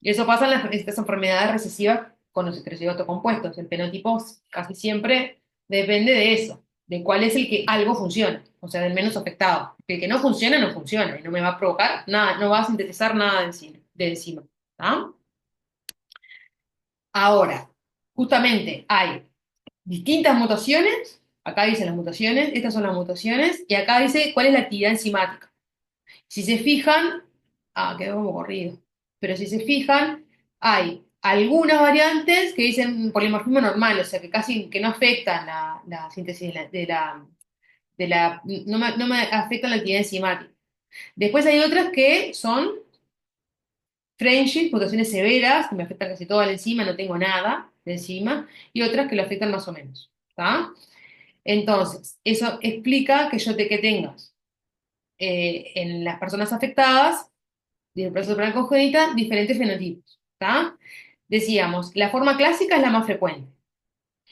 Y eso pasa en estas enfermedades recesivas con los heterocigotos compuestos. El fenotipo casi siempre depende de eso, de cuál es el que algo funciona, o sea, del menos afectado. El que no funciona, no funciona, y no me va a provocar nada, no va a sintetizar nada de enzima. ¿Tá? Ahora, justamente hay distintas mutaciones, acá dicen las mutaciones, estas son las mutaciones, y acá dice cuál es la actividad enzimática. Si se fijan, quedó como corrido, pero si se fijan, hay algunas variantes que dicen polimorfismo normal, o sea, que casi que no afectan la síntesis no me afectan la actividad enzimática. Después hay otras que son Frenchy, mutaciones severas, que me afectan casi toda la enzima, no tengo nada de enzima, y otras que lo afectan más o menos. ¿Está? Entonces, eso explica que tengas en las personas afectadas del proceso renal congénita diferentes fenotipos. ¿Está? Decíamos, la forma clásica es la más frecuente.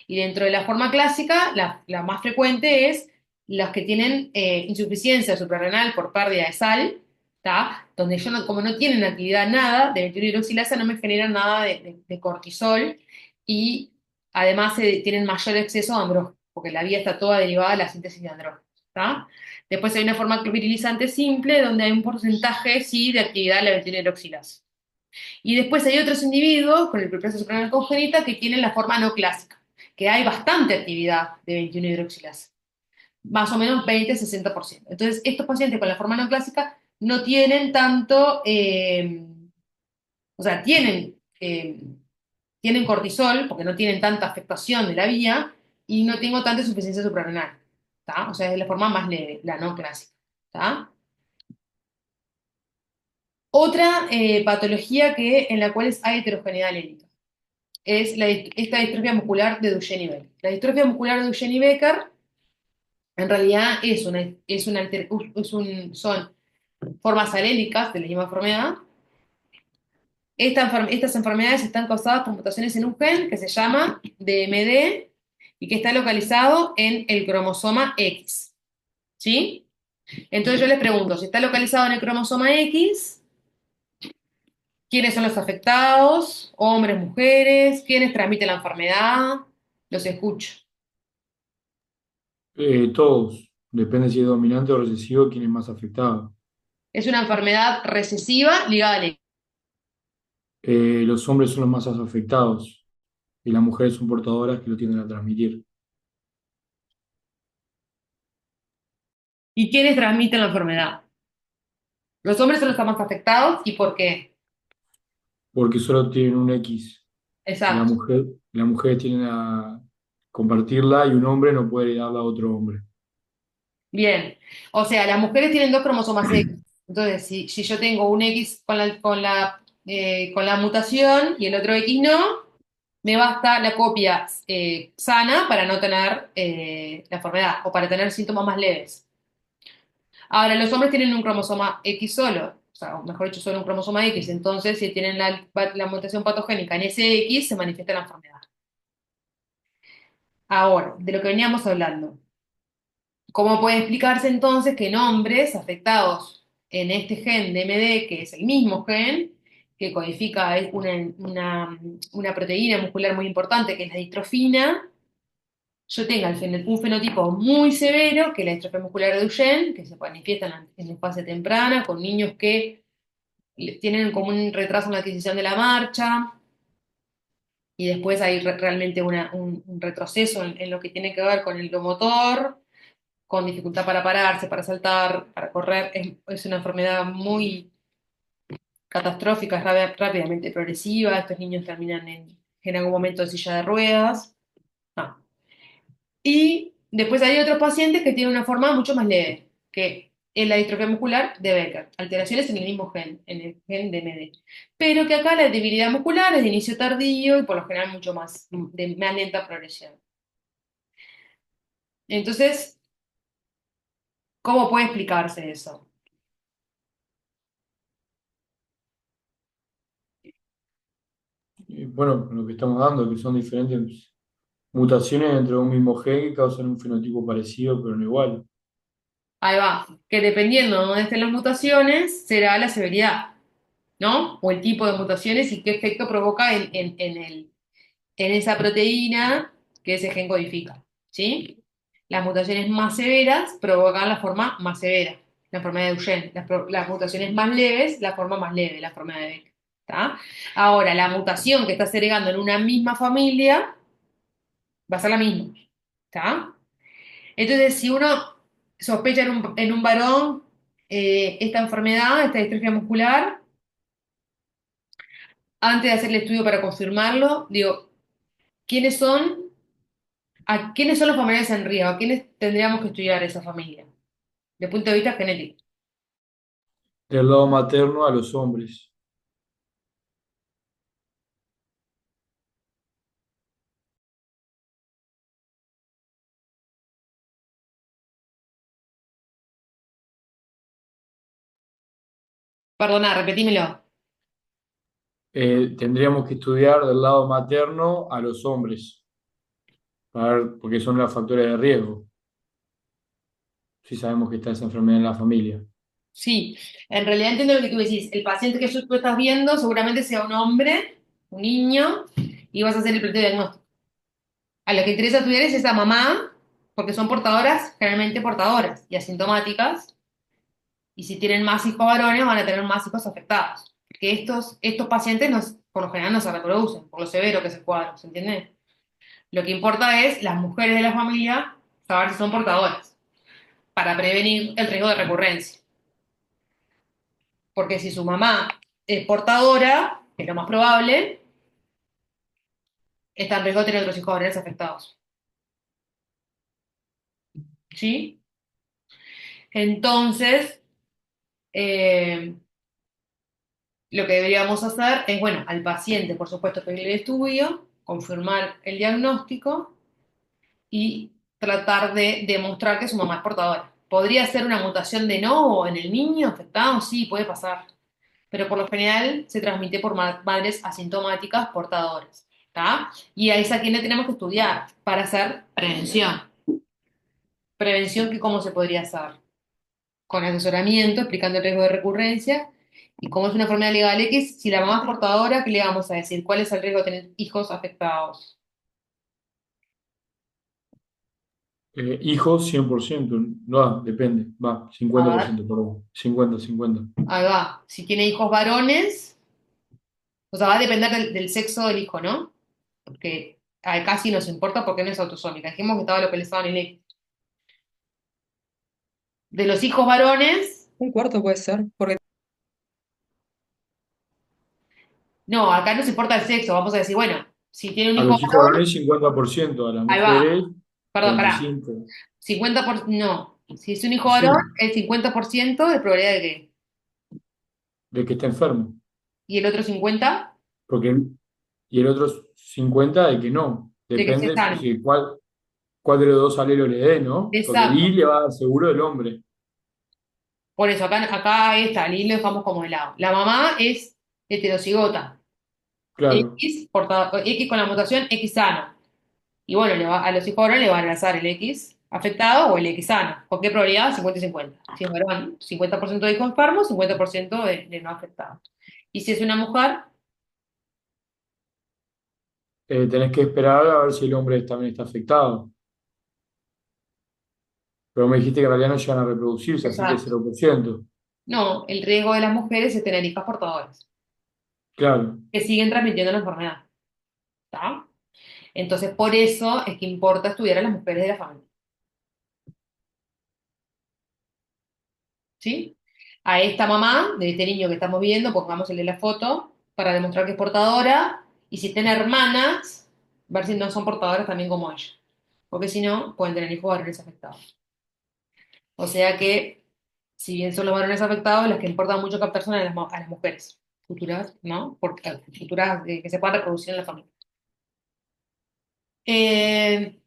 Y dentro de la forma clásica, la más frecuente es las que tienen insuficiencia suprarrenal por pérdida de sal, ¿tá? Donde yo como no tienen actividad nada de 21-hidroxilasa, no me generan nada de cortisol y además tienen mayor exceso de andrógenos, porque la vía está toda derivada de la síntesis de andrógenos. ¿Tá? Después hay una forma virilizante simple donde hay un porcentaje, sí, de actividad de la 21-hidroxilasa. Y después hay otros individuos con el proceso renal congénita que tienen la forma no clásica, que hay bastante actividad de 21-hidroxilasa, más o menos 20-60%. Entonces, estos pacientes con la forma no clásica no tienen tanto, o sea, tienen cortisol, porque no tienen tanta afectación de la vía, y no tengo tanta insuficiencia suprarrenal. ¿Tá? O sea, es la forma más leve, la no clásica. ¿Tá? Otra patología en la cual hay heterogeneidad alélica es esta distrofia muscular de Duchenne-Becker. La distrofia muscular de Duchenne-Becker en realidad son formas alélicas de la misma enfermedad. Estas enfermedades están causadas por mutaciones en un gen que se llama DMD y que está localizado en el cromosoma X. ¿Sí? Entonces yo les pregunto, si está localizado en el cromosoma X, ¿quiénes son los afectados? ¿Hombres, mujeres? ¿Quiénes transmiten la enfermedad? Los escucho. Todos, depende si es dominante o recesivo, quién es más afectado. Es una enfermedad recesiva ligada al X. Los hombres son los más afectados y las mujeres son portadoras que lo tienden a transmitir, ¿Y quiénes transmiten la enfermedad? Los hombres son los más afectados, ¿y por qué? porque solo tienen un X. La Exacto. mujer, las mujeres tienden a compartirla y un hombre no puede darla a otro hombre. Bien. O sea, las mujeres tienen dos cromosomas X. Entonces, si yo tengo un X con la mutación y el otro X no, me basta la copia sana para no tener la enfermedad o para tener síntomas más leves. Ahora, los hombres tienen un cromosoma X solo, o sea, o mejor dicho, solo un cromosoma X, entonces si tienen la mutación patogénica en ese X, se manifiesta la enfermedad. Ahora, de lo que veníamos hablando, ¿cómo puede explicarse entonces que en hombres afectados en este gen DMD, que es el mismo gen, que codifica una proteína muscular muy importante, que es la distrofina, yo tenga un fenotipo muy severo, que es la distrofia muscular de Duchenne, que se manifiesta en la fase temprana, con niños que tienen como un retraso en la adquisición de la marcha, y después hay realmente un retroceso en lo que tiene que ver con el motor, con dificultad para pararse, para saltar, para correr. Es una enfermedad muy catastrófica, rápidamente progresiva. Estos niños terminan en algún momento en silla de ruedas. No. Y después hay otros pacientes que tienen una forma mucho más leve, que es la distrofia muscular de Becker, alteraciones en el mismo gen, en el gen DMD. Pero que acá la debilidad muscular es de inicio tardío y por lo general mucho más, de más lenta progresión. Entonces, ¿cómo puede explicarse eso? Y bueno, lo que estamos dando, que son diferentes mutaciones dentro de un mismo gen que causan un fenotipo parecido, pero no igual. Ahí va, que dependiendo de dónde estén las mutaciones, será la severidad, ¿no? O el tipo de mutaciones y qué efecto provoca en esa proteína que ese gen codifica, ¿sí? Las mutaciones más severas provocan la forma más severa, la enfermedad de Duchenne. Las mutaciones más leves, la forma más leve, la enfermedad de Becker, ¿está? Ahora, la mutación que está segregando en una misma familia va a ser la misma, ¿está? Entonces, si uno sospecha en un varón esta enfermedad, esta distrofia muscular, antes de hacer el estudio para confirmarlo, digo, ¿quiénes son, quiénes son los familiares en riesgo? ¿A quiénes tendríamos que estudiar esa familia? Desde el punto de vista genético. Del lado materno a los hombres. Perdona, repetímelo. Tendríamos que estudiar del lado materno a los hombres, para ver, porque son los factores de riesgo, si sabemos que está esa enfermedad en la familia. Sí, en realidad entiendo lo que tú decís. El paciente que tú estás viendo seguramente sea un hombre, un niño, y vas a hacer el planteo de diagnóstico. A lo que interesa estudiar es esa mamá, porque son portadoras, generalmente portadoras y asintomáticas, y si tienen más hijos varones van a tener más hijos afectados. Porque estos pacientes por lo general no se reproducen, por lo severo que es el cuadro, ¿se entiende? Lo que importa es las mujeres de la familia saber si son portadoras, para prevenir el riesgo de recurrencia. Porque si su mamá es portadora, que es lo más probable, está en riesgo de tener otros hijos varones afectados. ¿Sí? Entonces, eh, lo que deberíamos hacer es, bueno, al paciente, por supuesto, pedirle el estudio, confirmar el diagnóstico y tratar de demostrar que su mamá es portadora. ¿Podría ser una mutación de novo en el niño afectado? Sí, puede pasar. Pero por lo general se transmite por madres asintomáticas portadoras. ¿Está? Y a esa a quien le tenemos que estudiar para hacer prevención. Prevención que cómo se podría hacer. Con asesoramiento, explicando el riesgo de recurrencia y cómo es una enfermedad legal X, si la mamá es portadora, ¿qué le vamos a decir? ¿Cuál es el riesgo de tener hijos afectados? Hijos, 100%, no, depende, va, A cincuenta por ver, ciento perdón, 50-50. ahí va. Si tiene hijos varones, o sea, va a depender del sexo del hijo, ¿no? Porque casi nos importa porque no es autosómica. Dijimos que estaba localizado en el X. De los hijos varones, Un cuarto puede ser, porque no, acá nos importa el sexo. Vamos a decir, bueno, si tiene un A hijo los hijos varón, varones 50%, a las ahí va. mujeres Perdón, pará. 35%, No. Si es un hijo y varón, sí, el 50% de probabilidad de que. de que está enfermo, ¿Y el otro 50%? porque, y el otro 50 de que no. de que esté Depende sano. si cuál de los dos alelos le dé, ¿no? Porque el Exacto. I le va a dar seguro del hombre. Por eso, acá está, el hilo lo dejamos como de lado. La mamá es heterocigota. Claro. X con la mutación X sano. Y bueno, a los hijos varones le van a lanzar el X afectado o el X sano. ¿Con qué probabilidad? 50 y 50. Si es varón, 50% de hijos enfermos, 50% de no afectados. Y si es una mujer, Tenés que esperar a ver si el hombre también está afectado. Pero me dijiste que en realidad no llegan a reproducirse, así que exacto. 0%. No, el riesgo de las mujeres es tener hijas portadoras Claro. que siguen transmitiendo la enfermedad. ¿Está? Entonces, por eso es que importa estudiar a las mujeres de la familia. ¿Sí? A esta mamá de este niño que estamos viendo, pongamos el de la foto, para demostrar que es portadora, y si tiene hermanas, ver si no son portadoras también como ella. Porque si no, pueden tener hijos varones afectados. O sea que, si bien son los varones afectados, las que importan mucho captar son a las mujeres futuras, ¿no? Porque, futuras que se puedan reproducir en la familia. Eh,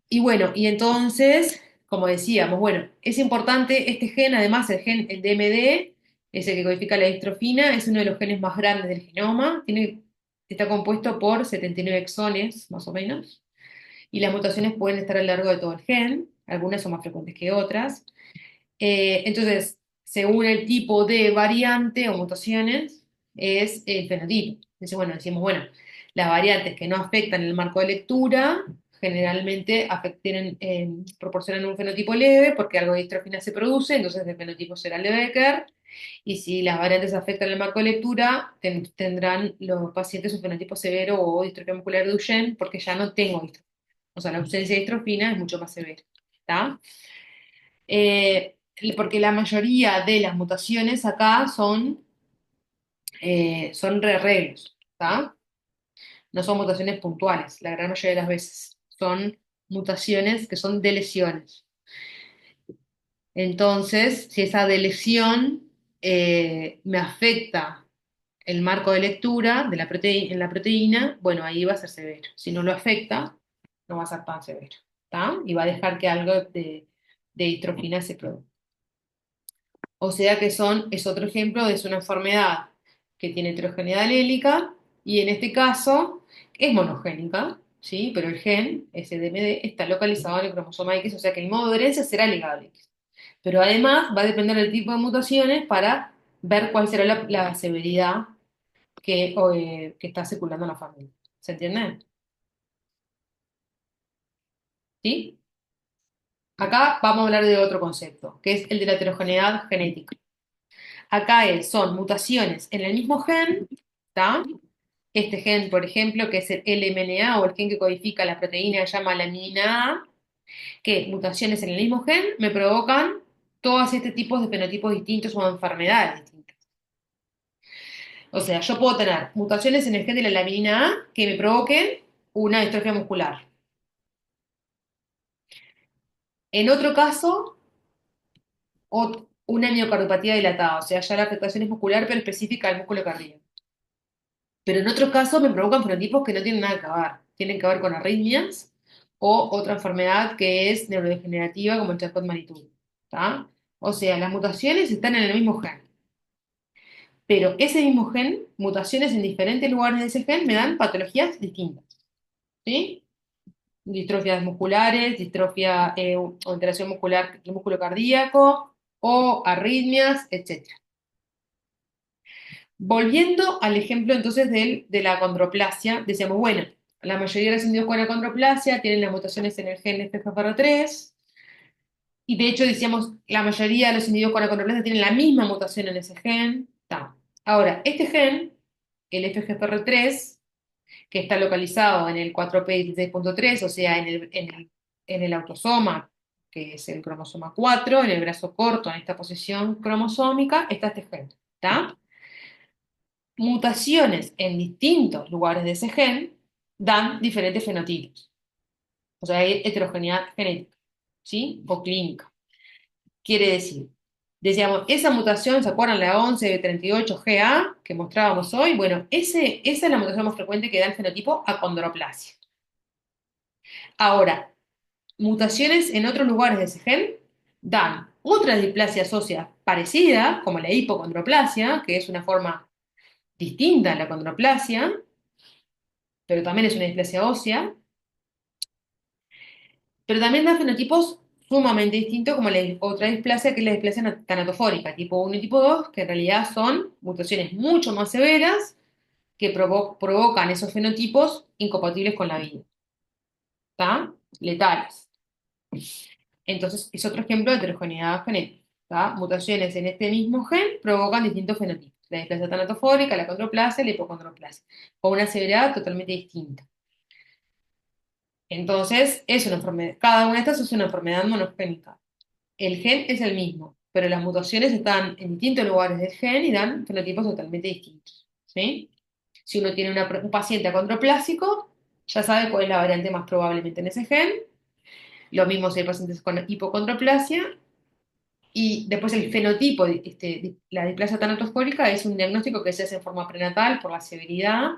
Y bueno, y entonces, como decíamos, bueno, es importante este gen, además el DMD, es el que codifica la distrofina, es uno de los genes más grandes del genoma, está compuesto por 79 exones, más o menos, y las mutaciones pueden estar a lo largo de todo el gen, algunas son más frecuentes que otras. Entonces, según el tipo de variante o mutaciones, es el fenotipo. Entonces, bueno, decimos, bueno, las variantes que no afectan el marco de lectura generalmente proporcionan un fenotipo leve porque algo de distrofina se produce, entonces el fenotipo será el de Becker. Y si las variantes afectan el marco de lectura, tendrán los pacientes un fenotipo severo o distrofia muscular de Duchenne porque ya no tengo distrofina. O sea, la ausencia de distrofina es mucho más severa. ¿Está? Porque la mayoría de las mutaciones acá son re-arreglos, ¿tá? No son mutaciones puntuales, la gran mayoría de las veces. Son mutaciones que son deleciones. Entonces, si esa deleción me afecta el marco de lectura de en la proteína, bueno, ahí va a ser severo. Si no lo afecta, no va a ser tan severo, ¿tá? Y va a dejar que algo de distrofina se produzca. O sea que es otro ejemplo, es una enfermedad que tiene heterogeneidad alélica y en este caso es monogénica, ¿sí? Pero el gen, ese DMD, está localizado en el cromosoma X, o sea que el modo de herencia será ligado X. Pero además va a depender del tipo de mutaciones para ver cuál será la severidad que está circulando en la familia. ¿Se entiende? ¿Sí? Acá vamos a hablar de otro concepto, que es el de la heterogeneidad genética. Acá son mutaciones en el mismo gen, ¿está? Este gen, por ejemplo, que es el LMNA o el gen que codifica la proteína que se llama lamina A, que mutaciones en el mismo gen me provocan todos este tipos de fenotipos distintos o enfermedades distintas. O sea, yo puedo tener mutaciones en el gen de la lamina A que me provoquen una distrofia muscular. En otro caso, una miocardiopatía dilatada, o sea, ya la afectación es muscular pero específica del músculo cardíaco. Pero en otros casos me provocan fenotipos que no tienen nada que ver. Tienen que ver con arritmias o otra enfermedad que es neurodegenerativa como el Charcot-Marie-Tooth. ¿Tá? O sea, las mutaciones están en el mismo gen. Pero ese mismo gen, mutaciones en diferentes lugares de ese gen, me dan patologías distintas. ¿Sí? Distrofias musculares, distrofia o alteración muscular del músculo cardíaco o arritmias, etc. Volviendo al ejemplo entonces de la acondroplasia, decíamos, bueno, la mayoría de los individuos con acondroplasia tienen las mutaciones en el gen FGFR3, y de hecho decíamos, la mayoría de los individuos con acondroplasia tienen la misma mutación en ese gen. Ta. Ahora, este gen, el FGFR3, que está localizado en el 4p16.3, o sea, en el autosoma, que es el cromosoma 4, en el brazo corto, en esta posición cromosómica, está este gen. ¿Está? Mutaciones en distintos lugares de ese gen dan diferentes fenotipos. O sea, hay heterogeneidad genética, ¿sí? O clínica. Quiere decir, Decíamos, esa mutación, ¿se acuerdan la 1138GA que mostrábamos hoy? Bueno, esa es la mutación más frecuente que da el fenotipo acondroplasia. Ahora, mutaciones en otros lugares de ese gen dan otra displasia ósea parecida, como la hipocondroplasia, que es una forma distinta a la condroplasia, pero también es una displasia ósea, pero también da fenotipos sumamente distintos, como la otra displasia, que es la displasia tanatofórica, tipo 1 y tipo 2, que en realidad son mutaciones mucho más severas que provocan esos fenotipos incompatibles con la vida, ¿está? Letales. Entonces, es otro ejemplo de heterogeneidad genética, ¿tá? Mutaciones en este mismo gen provocan distintos fenotipos. La displasia tanatofórica, la condroplasia, la hipocondroplasia, con una severidad totalmente distinta. Entonces, es una enfermedad, cada una de estas es una enfermedad monogénica. El gen es el mismo, pero las mutaciones están en distintos lugares del gen y dan fenotipos totalmente distintos, ¿sí? Si uno tiene un paciente acondroplásico, ya sabe cuál es la variante más probablemente en ese gen. Lo mismo si hay pacientes con hipocondroplasia. Y después el fenotipo, la displasia tanatofórica, es un diagnóstico que se hace en forma prenatal por la severidad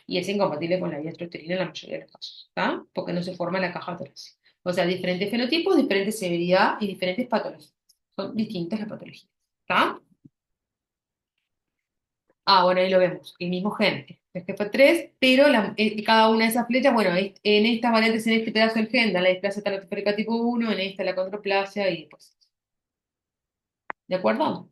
y es incompatible con la vía intrauterina en la mayoría de los casos, ¿está? Porque no se forma la caja torácica. O sea, diferentes fenotipos, diferente severidad y diferentes patologías. Son distintas las patologías, ¿está? Ah, bueno, ahí lo vemos, el mismo gen, el GF3, pero cada una de esas flechas, bueno, en estas variantes, en este pedazo del gen, da la displasia tanatofórica tipo 1, en esta la condroplasia y después. ¿De acuerdo?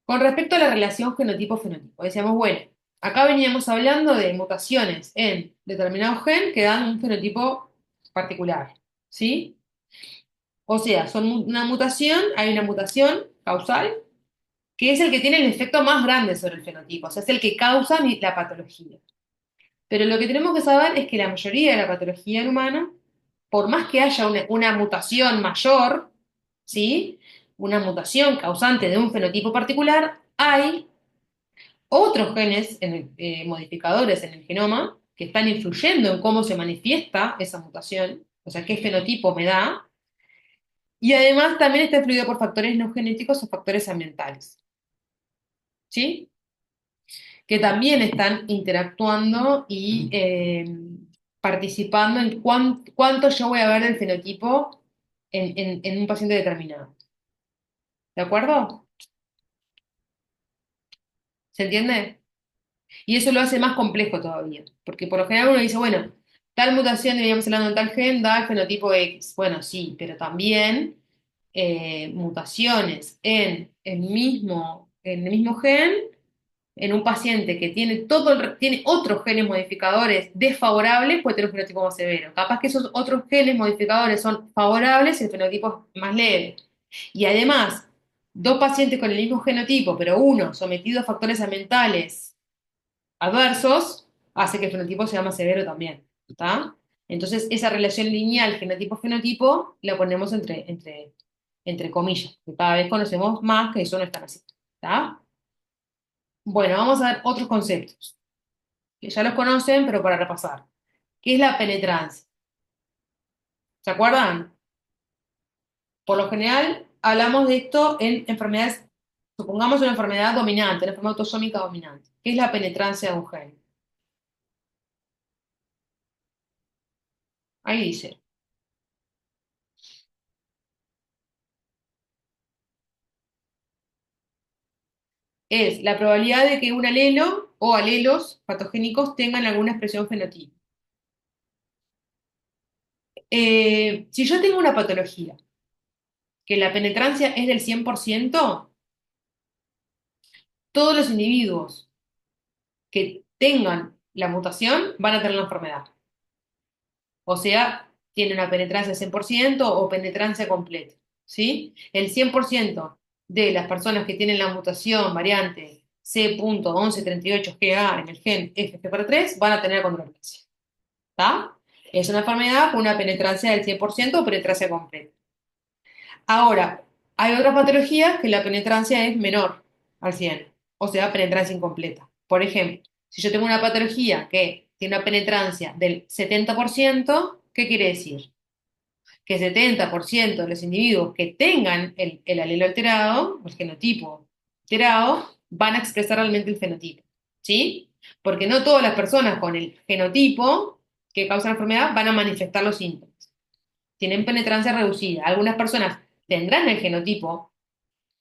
Con respecto a la relación genotipo-fenotipo, decíamos, bueno, acá veníamos hablando de mutaciones en determinado gen que dan un fenotipo particular, ¿sí? O sea, una mutación, hay una mutación causal, que es el que tiene el efecto más grande sobre el fenotipo, o sea, es el que causa la patología. Pero lo que tenemos que saber es que la mayoría de la patología en humana, por más que haya una mutación mayor, ¿sí? Una mutación causante de un fenotipo particular, hay otros genes modificadores en el genoma que están influyendo en cómo se manifiesta esa mutación, o sea, qué fenotipo me da, y además también está influido por factores no genéticos o factores ambientales, ¿sí? Que también están interactuando y participando en cuánto yo voy a ver del fenotipo en un paciente determinado. ¿De acuerdo? ¿Se entiende? Y eso lo hace más complejo todavía, porque por lo general uno dice, bueno, tal mutación deberíamos hablando en tal gen da el fenotipo X. Bueno, sí, pero también mutaciones en el mismo gen, en un paciente que tiene tiene otros genes modificadores desfavorables, puede tener un fenotipo más severo. Capaz que esos otros genes modificadores son favorables y el fenotipo es más leve. Y además, dos pacientes con el mismo genotipo, pero uno sometido a factores ambientales adversos, hace que el fenotipo sea más severo también, ¿está? Entonces, esa relación lineal genotipo-fenotipo la ponemos entre comillas, que cada vez conocemos más que eso no es tan así, ¿está? Bueno, vamos a ver otros conceptos, que ya los conocen, pero para repasar. ¿Qué es la penetrancia? ¿Se acuerdan? Por lo general, hablamos de esto en enfermedades, supongamos una enfermedad dominante, una enfermedad autosómica dominante. ¿Qué es la penetrancia de un gen? Ahí dice. Es la probabilidad de que un alelo o alelos patogénicos tengan alguna expresión fenotípica. Si yo tengo una patología que la penetrancia es del 100%, todos los individuos que tengan la mutación van a tener la enfermedad. O sea, tiene una penetrancia del 100% o penetrancia completa, ¿sí? El 100% de las personas que tienen la mutación variante C.1138GA en el gen FGFR3 van a tener acondroplasia, ¿está? Es una enfermedad con una penetrancia del 100% o penetrancia completa. Ahora, hay otras patologías que la penetrancia es menor al 100, o sea, penetrancia incompleta. Por ejemplo, si yo tengo una patología que tiene una penetrancia del 70%, ¿qué quiere decir? que 70% de los individuos que tengan el alelo alterado, el genotipo alterado, van a expresar realmente el fenotipo, ¿sí? Porque no todas las personas con el genotipo que causa la enfermedad van a manifestar los síntomas. Tienen penetrancia reducida. Algunas personas tendrán el genotipo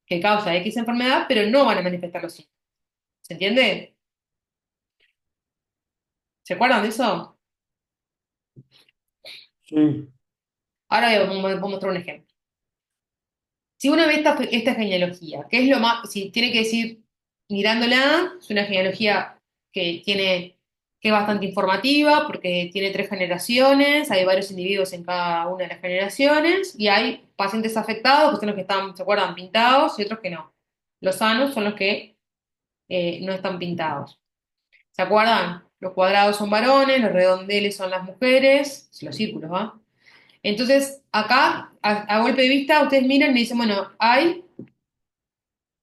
que causa X enfermedad, pero no van a manifestar los síntomas. ¿Se entiende? ¿Se acuerdan de eso? Sí, Ahora voy a mostrar un ejemplo. Si uno ve esta genealogía, ¿qué es lo más? Si tiene que decir, mirándola, es una genealogía que es bastante informativa, porque tiene 3 generaciones, hay varios individuos en cada una de las generaciones, y hay pacientes afectados, que son los que están, ¿se acuerdan?, pintados, y otros que no. Los sanos son los que no están pintados. ¿Se acuerdan? Los cuadrados son varones, los redondeles son las mujeres, los círculos, ¿va? Entonces, acá, a golpe de vista, ustedes miran y dicen, bueno, hay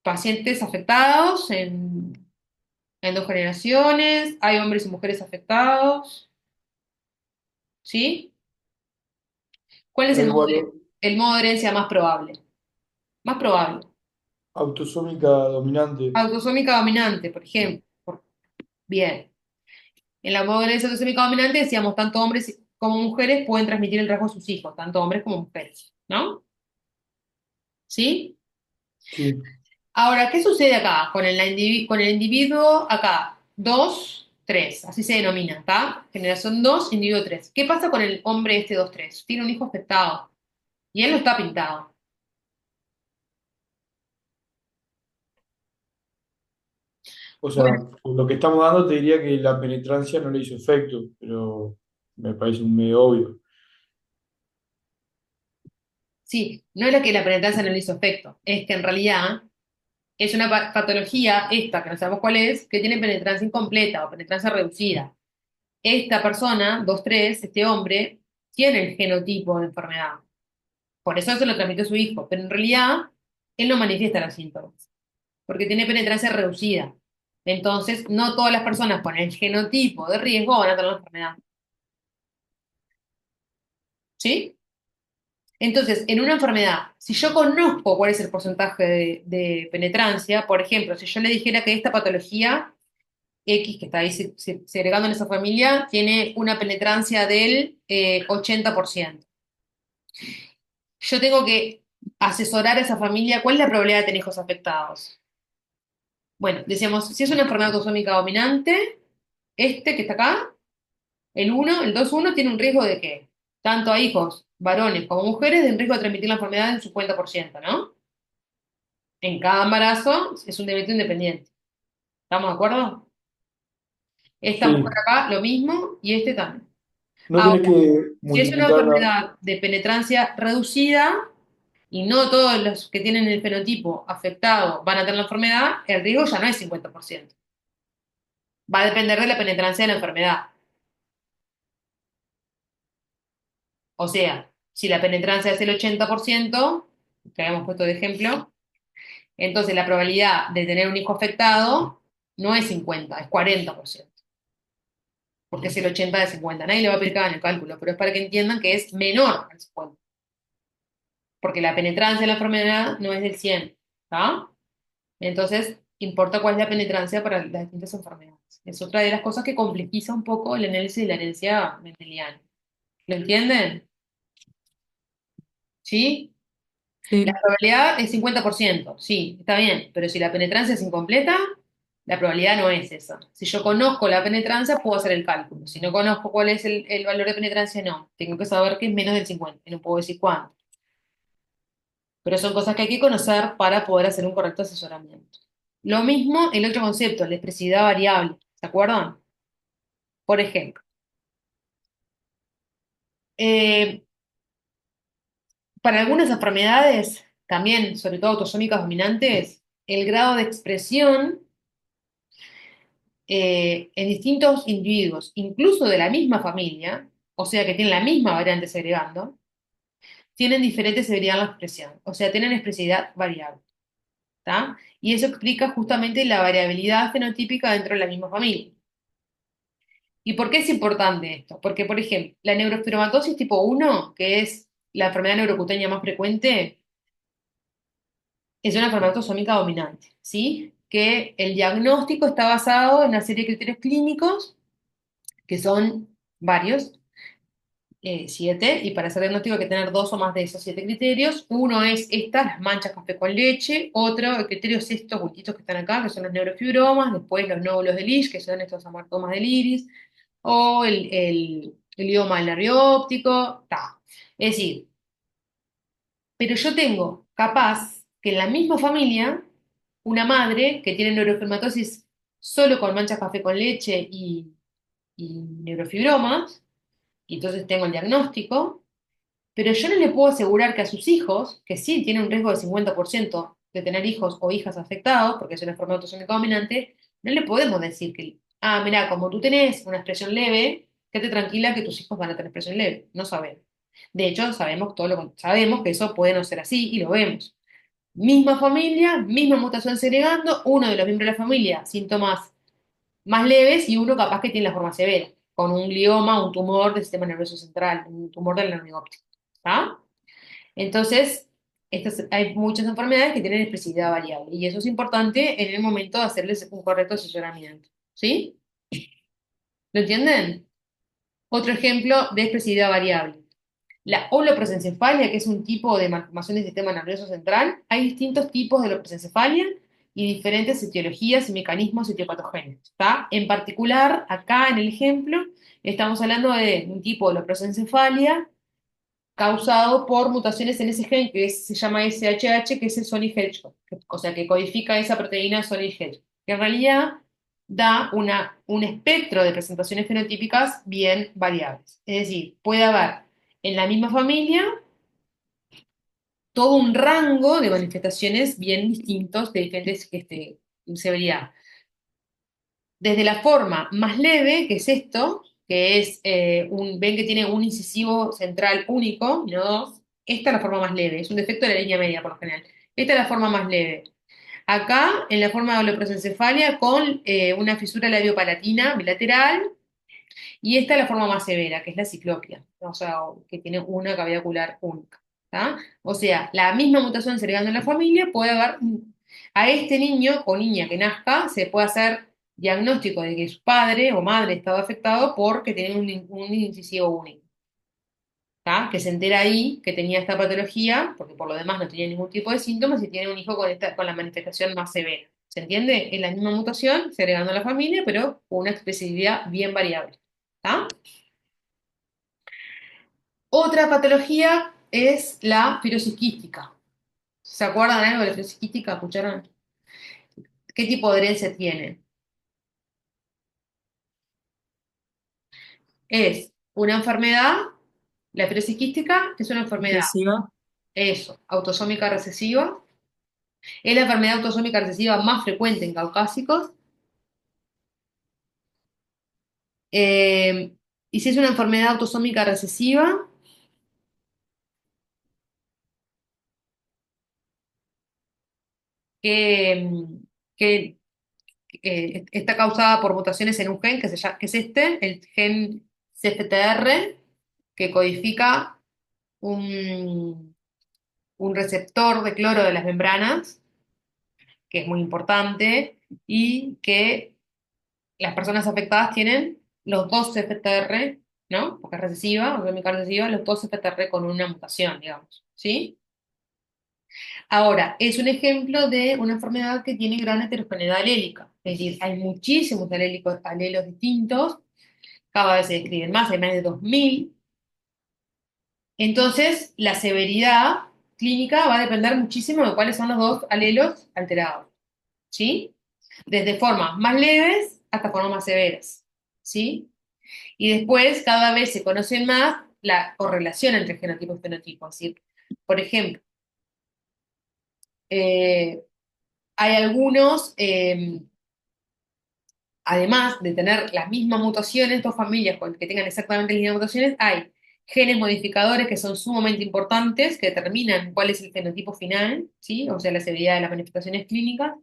pacientes afectados en 2 generaciones, hay hombres y mujeres afectados, ¿sí? ¿Cuál es hay igual el modo de herencia más probable? Más probable. autosómica dominante. Autosómica dominante, por ejemplo. Bien. En la modo de herencia autosómica dominante decíamos, tanto hombres como mujeres pueden transmitir el rasgo a sus hijos, tanto hombres como mujeres, ¿no? ¿Sí? Sí. Ahora, ¿qué sucede acá con el individuo acá? 2, 3, así se denomina, ¿está? Generación 2, individuo 3. ¿Qué pasa con el hombre este 2, 3? Tiene un hijo afectado y él no está pintado. O sea, Bueno, por lo que estamos dando te diría que la penetrancia no le hizo efecto, pero me parece un medio obvio. sí, no es la que la penetrancia no le hizo efecto, es que en realidad es una patología, esta, que no sabemos cuál es, que tiene penetrancia incompleta o penetrancia reducida. Esta persona, 2, 3, este hombre, tiene el genotipo de enfermedad. Por eso se lo transmitió a su hijo, pero en realidad él no manifiesta los síntomas, porque tiene penetrancia reducida. Entonces, no todas las personas con el genotipo de riesgo van a tener la enfermedad. ¿Sí? Entonces, en una enfermedad, si yo conozco cuál es el porcentaje de penetrancia, por ejemplo, si yo le dijera que esta patología X, que está ahí segregando en esa familia, tiene una penetrancia del 80%. Yo tengo que asesorar a esa familia cuál es la probabilidad de tener hijos afectados. Bueno, decíamos, si es una enfermedad autosómica dominante, este que está acá, el 1, el 2-1, tiene un riesgo de que tanto a hijos varones como mujeres de un riesgo de transmitir la enfermedad en 50%, ¿no? En cada embarazo es un debate independiente. ¿Estamos de acuerdo? Esta mujer Sí. acá, lo mismo, y este también. No tenés Ahora, que si es una multiplicarla. enfermedad de penetrancia reducida y no todos los que tienen el fenotipo afectado van a tener la enfermedad, el riesgo ya no es 50%. Va a depender de la penetrancia de la enfermedad. O sea, si la penetrancia es el 80%, que habíamos puesto de ejemplo, entonces la probabilidad de tener un hijo afectado no es 50, es 40%, porque es el 80 de 50. Nadie le va a aplicar en el cálculo, pero es para que entiendan que es menor al 50, porque la penetrancia de la enfermedad no es del 100, ¿está? Entonces, importa cuál es la penetrancia para las distintas enfermedades. Es otra de las cosas que complejiza un poco el análisis de la herencia mendeliana. ¿Lo entienden? ¿Sí? La Sí, probabilidad es 50%, sí, está bien, pero si la penetrancia es incompleta, la probabilidad no es esa. Si yo conozco la penetrancia, puedo hacer el cálculo. Si no conozco cuál es el valor de penetrancia, no. Tengo que saber que es menos del 50 y no puedo decir cuánto. Pero son cosas que hay que conocer para poder hacer un correcto asesoramiento. Lo mismo el otro concepto, la expresividad variable. ¿Se acuerdan? Por ejemplo, eh, para algunas enfermedades, también, sobre todo autosómicas dominantes, el grado de expresión en distintos individuos, incluso de la misma familia, o sea que tienen la misma variante segregando, tienen diferente severidad en la expresión, o sea, tienen expresividad variable, ¿está? Y eso explica justamente la variabilidad fenotípica dentro de la misma familia. ¿Y por qué es importante esto? Porque, por ejemplo, la neurofibromatosis tipo 1, que es la enfermedad neurocutánea más frecuente es una enfermedad autosómica dominante, ¿sí? Que el diagnóstico está basado en una serie de criterios clínicos, que son varios, 7, y para ser diagnóstico hay que tener dos o más de esos 7 criterios. Uno es estas, las manchas café con leche. Otro, el criterio es estos bultitos que están acá, que son los neurofibromas. Después los nódulos de Lisch, que son estos amartomas del iris. O el idioma del nervio óptico. Ta. Es decir, pero yo tengo, capaz, que en la misma familia, una madre que tiene neurofibromatosis solo con manchas café con leche y neurofibromas, y entonces tengo el diagnóstico, pero yo no le puedo asegurar que a sus hijos, que sí tienen un riesgo del 50% de tener hijos o hijas afectados, porque es una enfermedad autosómica dominante, no le podemos decir que, mira, como tú tenés una expresión leve, quédate tranquila que tus hijos van a tener expresión leve. No sabemos. De hecho, sabemos que eso puede no ser así y lo vemos. Misma familia, misma mutación segregando, uno de los miembros de la familia, síntomas más leves y uno capaz que tiene la forma severa, con un glioma, un tumor del sistema nervioso central, un tumor del nervio óptico. ¿Está? Entonces, hay muchas enfermedades que tienen expresividad variable y eso es importante en el momento de hacerles un correcto asesoramiento. ¿Sí? ¿Lo entienden? Otro ejemplo de expresividad variable. La holoprosencefalia, que es un tipo de malformación del sistema nervioso central. Hay distintos tipos de holoprosencefalia y diferentes etiologías y mecanismos etiopatogénicos. ¿Está? En particular, acá en el ejemplo, estamos hablando de un tipo de holoprosencefalia causado por mutaciones en ese gen se llama SHH, que es el Sony Hedgehog, o sea, que codifica esa proteína Sony Hedgehog, que en realidad da un espectro de presentaciones fenotípicas bien variables. Es decir, puede haber en la misma familia todo un rango de manifestaciones bien distintos de diferentes severidad. Desde la forma más leve, que es esto, que es ven que tiene un incisivo central único, y no dos. Esta es la forma más leve, es un defecto de la línea media por lo general. Esta es la forma más leve. Acá, en la forma de holoprosencefalia, con una fisura labiopalatina bilateral, y esta es la forma más severa, que es la ciclopia, o sea, que tiene una cavidad ocular única. ¿Tá? O sea, la misma mutación segregando en la familia puede haber, a este niño o niña que nazca, se puede hacer diagnóstico de que su padre o madre estaba afectado porque tiene un incisivo único. ¿Tá? Que se entera ahí que tenía esta patología, porque por lo demás no tenía ningún tipo de síntomas y tiene un hijo con la manifestación más severa. ¿Se entiende? Es la misma mutación, segregando a la familia, pero con una expresividad bien variable. ¿Tá? Otra patología es la fibrosis quística. ¿Se acuerdan algo de la fibrosis quística? ¿Escucharon? ¿Qué tipo de herencia tiene? Es una enfermedad, la fibrosis quística es una enfermedad, Recesiva. eso, autosómica recesiva. Es la enfermedad autosómica recesiva más frecuente en caucásicos. Eh, y si es una enfermedad autosómica recesiva, que, que está causada por mutaciones en un gen que es el gen CFTR, que codifica un, un receptor de cloro de las membranas, que es muy importante, y que las personas afectadas tienen los dos CFTR, ¿no? Porque es recesiva, autosómica recesiva, los dos CFTR con una mutación, digamos, ¿sí? Ahora, es un ejemplo de una enfermedad que tiene gran heterogeneidad alélica, es decir, hay muchísimos alelos distintos, cada vez se describen más, hay más de 2000. Entonces la severidad clínica va a depender muchísimo de cuáles son los dos alelos alterados, ¿sí? Desde formas más leves hasta formas más severas, ¿sí? Y después cada vez se conoce más la correlación entre genotipo y fenotipo, es decir, por ejemplo, eh, hay algunos, además de tener las mismas mutaciones, dos familias que tengan exactamente las mismas mutaciones, hay genes modificadores que son sumamente importantes, que determinan cuál es el fenotipo final, ¿sí? O sea, la severidad de las manifestaciones clínicas,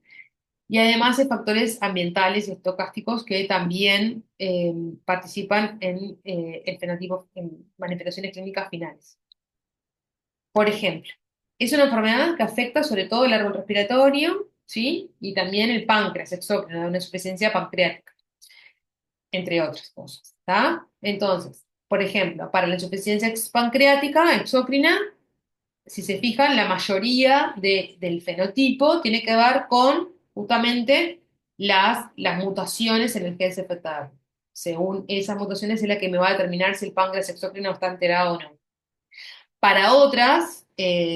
y además de factores ambientales y estocásticos que también participan en el fenotipo, en manifestaciones clínicas finales. Por ejemplo, es una enfermedad que afecta sobre todo el árbol respiratorio, ¿sí? Y también el páncreas, exócrino, una insuficiencia pancreática, entre otras cosas, ¿está? Entonces, por ejemplo, para la insuficiencia pancreática, exócrina, si se fijan, la mayoría del fenotipo tiene que ver con justamente las mutaciones en el gen CFTR. Según esas mutaciones es la que me va a determinar si el páncreas exócrino está alterado o no. Para otras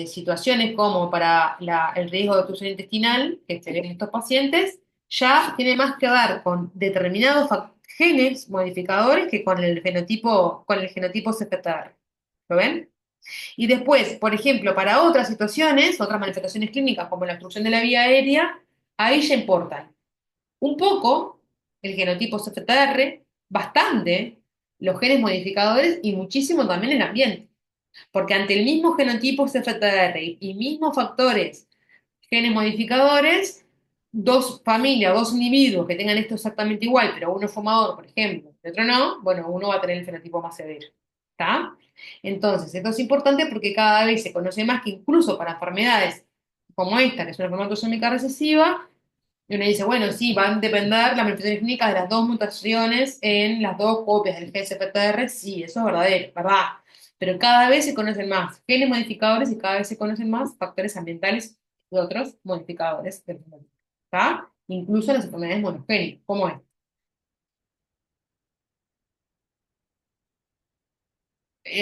situaciones, como para el riesgo de obstrucción intestinal, que se ve en estos pacientes, ya tiene más que ver con determinados genes modificadores que con el genotipo CFTR. ¿Lo ven? Y después, por ejemplo, para otras situaciones, otras manifestaciones clínicas como la obstrucción de la vía aérea, ahí ya importan un poco el genotipo CFTR, bastante los genes modificadores y muchísimo también el ambiente. Porque ante el mismo genotipo CFTR y mismos factores, genes modificadores, dos familias, dos individuos que tengan esto exactamente igual, pero uno es fumador, por ejemplo, y otro no, bueno, uno va a tener el fenotipo más severo. ¿Está? Entonces, esto es importante porque cada vez se conoce más que incluso para enfermedades como esta, que es una enfermedad autosómica recesiva, y uno dice, bueno, sí, van a depender las manifestaciones clínicas de las dos mutaciones en las dos copias del GSPTR, sí, eso es verdadero, ¿verdad? Pero cada vez se conocen más genes modificadores y cada vez se conocen más factores ambientales y otros modificadores del fenótipo, ¿está? Incluso las enfermedades monogénicas, como es.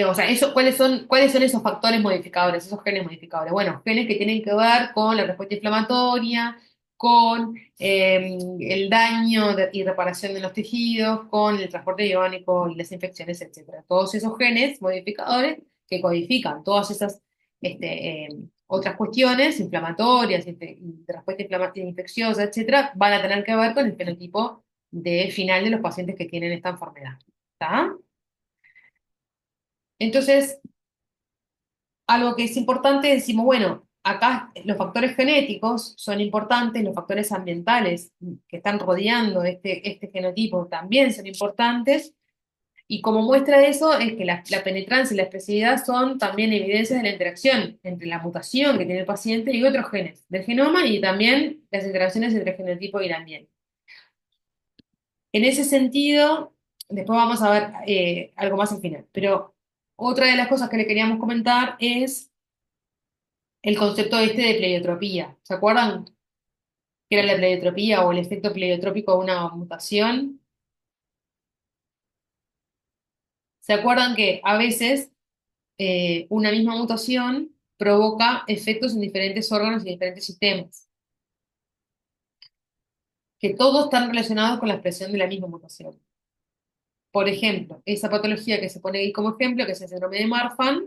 O sea, cuáles son esos factores modificadores, esos genes modificadores? Bueno, genes que tienen que ver con la respuesta inflamatoria, con el daño y reparación de los tejidos, con el transporte iónico y las infecciones, etcétera. Todos esos genes modificadores que codifican todas esas otras cuestiones inflamatorias, y de respuesta infecciosa, etcétera, van a tener que ver con el fenotipo de final de los pacientes que tienen esta enfermedad. ¿Está? Entonces, algo que es importante, decimos, bueno, acá los factores genéticos son importantes, los factores ambientales que están rodeando este genotipo también son importantes, y como muestra de eso es que la penetrancia y la expresividad son también evidencias de la interacción entre la mutación que tiene el paciente y otros genes del genoma y también las interacciones entre el genotipo y el ambiente. En ese sentido, después vamos a ver algo más al final, pero otra de las cosas que le queríamos comentar es el concepto este de pleiotropía. ¿Se acuerdan qué era la pleiotropía o el efecto pleiotrópico de una mutación? ¿Se acuerdan que a veces una misma mutación provoca efectos en diferentes órganos y diferentes sistemas? Que todos están relacionados con la expresión de la misma mutación. Por ejemplo, esa patología que se pone ahí como ejemplo, que es el síndrome de Marfan,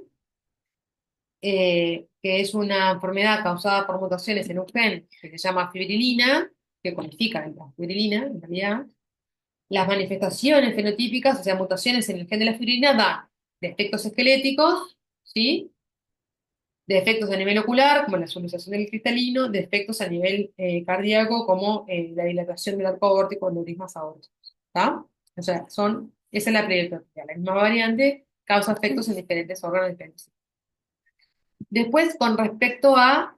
que es una enfermedad causada por mutaciones en un gen que se llama fibrilina, que codifica la fibrilina, en realidad. Las manifestaciones fenotípicas, o sea, mutaciones en el gen de la fibrilina, dan defectos esqueléticos, ¿sí? Defectos a nivel ocular, como la solución del cristalino, defectos a nivel cardíaco, como la dilatación del arco aórtico, aneurismas aórticos, ¿está? O sea, esa es la pleiotropía. La misma variante causa efectos en diferentes órganos diferentes. Después, con respecto a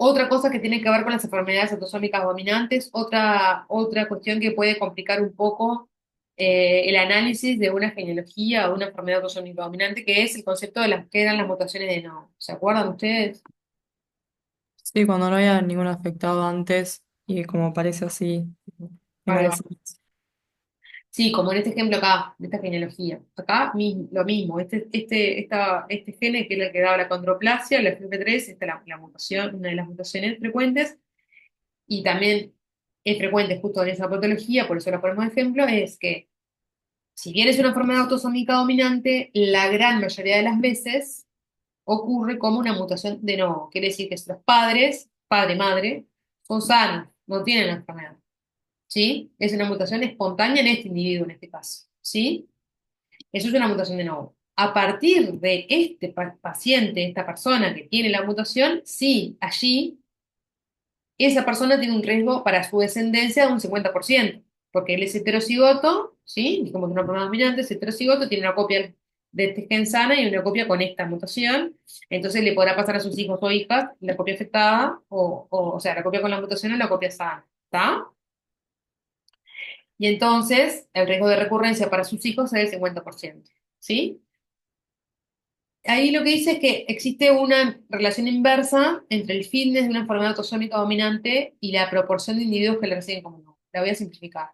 otra cosa que tiene que ver con las enfermedades autosómicas dominantes, otra cuestión que puede complicar un poco el análisis de una genealogía o una enfermedad autosómica dominante, que es el concepto de las que eran las mutaciones de no. ¿Se acuerdan ustedes? Sí, cuando no había ningún afectado antes y como parece así, en Ahí va. varias. Sí, como en este ejemplo acá, de esta genealogía. Acá lo mismo, este gene que es el que da la condroplasia, la FP3, esta es la mutación, una de las mutaciones frecuentes, y también es frecuente justo en esa patología, por eso lo ponemos de ejemplo, es que si bien es una enfermedad autosómica dominante, la gran mayoría de las veces ocurre como una mutación de novo. Quiere decir que los padres, padre-madre, son sanos, no tienen la enfermedad. ¿Sí? Es una mutación espontánea en este individuo, en este caso. ¿Sí? Eso es una mutación de novo. A partir de este paciente, esta persona que tiene la mutación, sí, allí esa persona tiene un riesgo para su descendencia de un 50%, porque él es heterocigoto, ¿sí? Y como es una enfermedad dominante, es heterocigoto, tiene una copia de este gen sana y una copia con esta mutación. Entonces le podrá pasar a sus hijos o hijas la copia afectada, o sea, la copia con la mutación o la copia sana. ¿Está? Y entonces el riesgo de recurrencia para sus hijos es del 50%. ¿Sí? Ahí lo que dice es que existe una relación inversa entre el fitness de una enfermedad autosómica dominante y la proporción de individuos que la reciben como no. La voy a simplificar.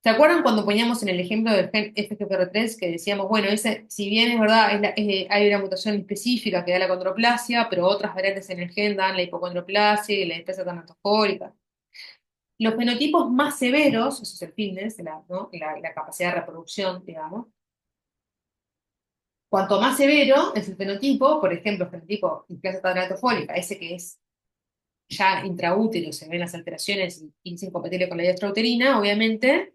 ¿Se acuerdan cuando poníamos en el ejemplo del gen FGFR3 que decíamos, bueno, ese, si bien es verdad, hay una mutación específica que da la condroplasia, pero otras variantes en el gen dan la hipocondroplasia y la displasia tanatofórica? Los fenotipos más severos, eso es el fitness, ¿no? La capacidad de reproducción, digamos. Cuanto más severo es el fenotipo, por ejemplo, el fenotipo displasia tanatofórica, ese que es ya intraútero, se ven las alteraciones y es incompatible con la vida extrauterina, obviamente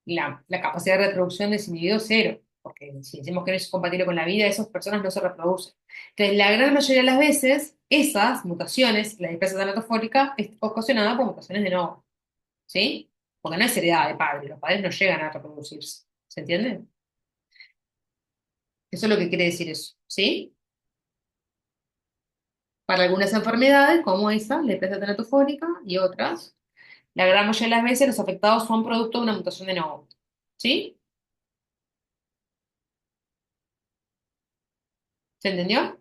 la capacidad de reproducción de ese individuo es cero, porque si decimos que no es compatible con la vida, esas personas no se reproducen. Entonces, la gran mayoría de las veces, esas mutaciones, la displasia tanatofórica, es ocasionada por mutaciones de novo, ¿sí? Porque no es heredad de padre, los padres no llegan a reproducirse, ¿se entiende? Eso es lo que quiere decir eso, ¿sí? Para algunas enfermedades, como esa, la displasia tanatofórica y otras, la gran mayoría de las veces los afectados son producto de una mutación de novo, ¿sí? ¿Se entendió?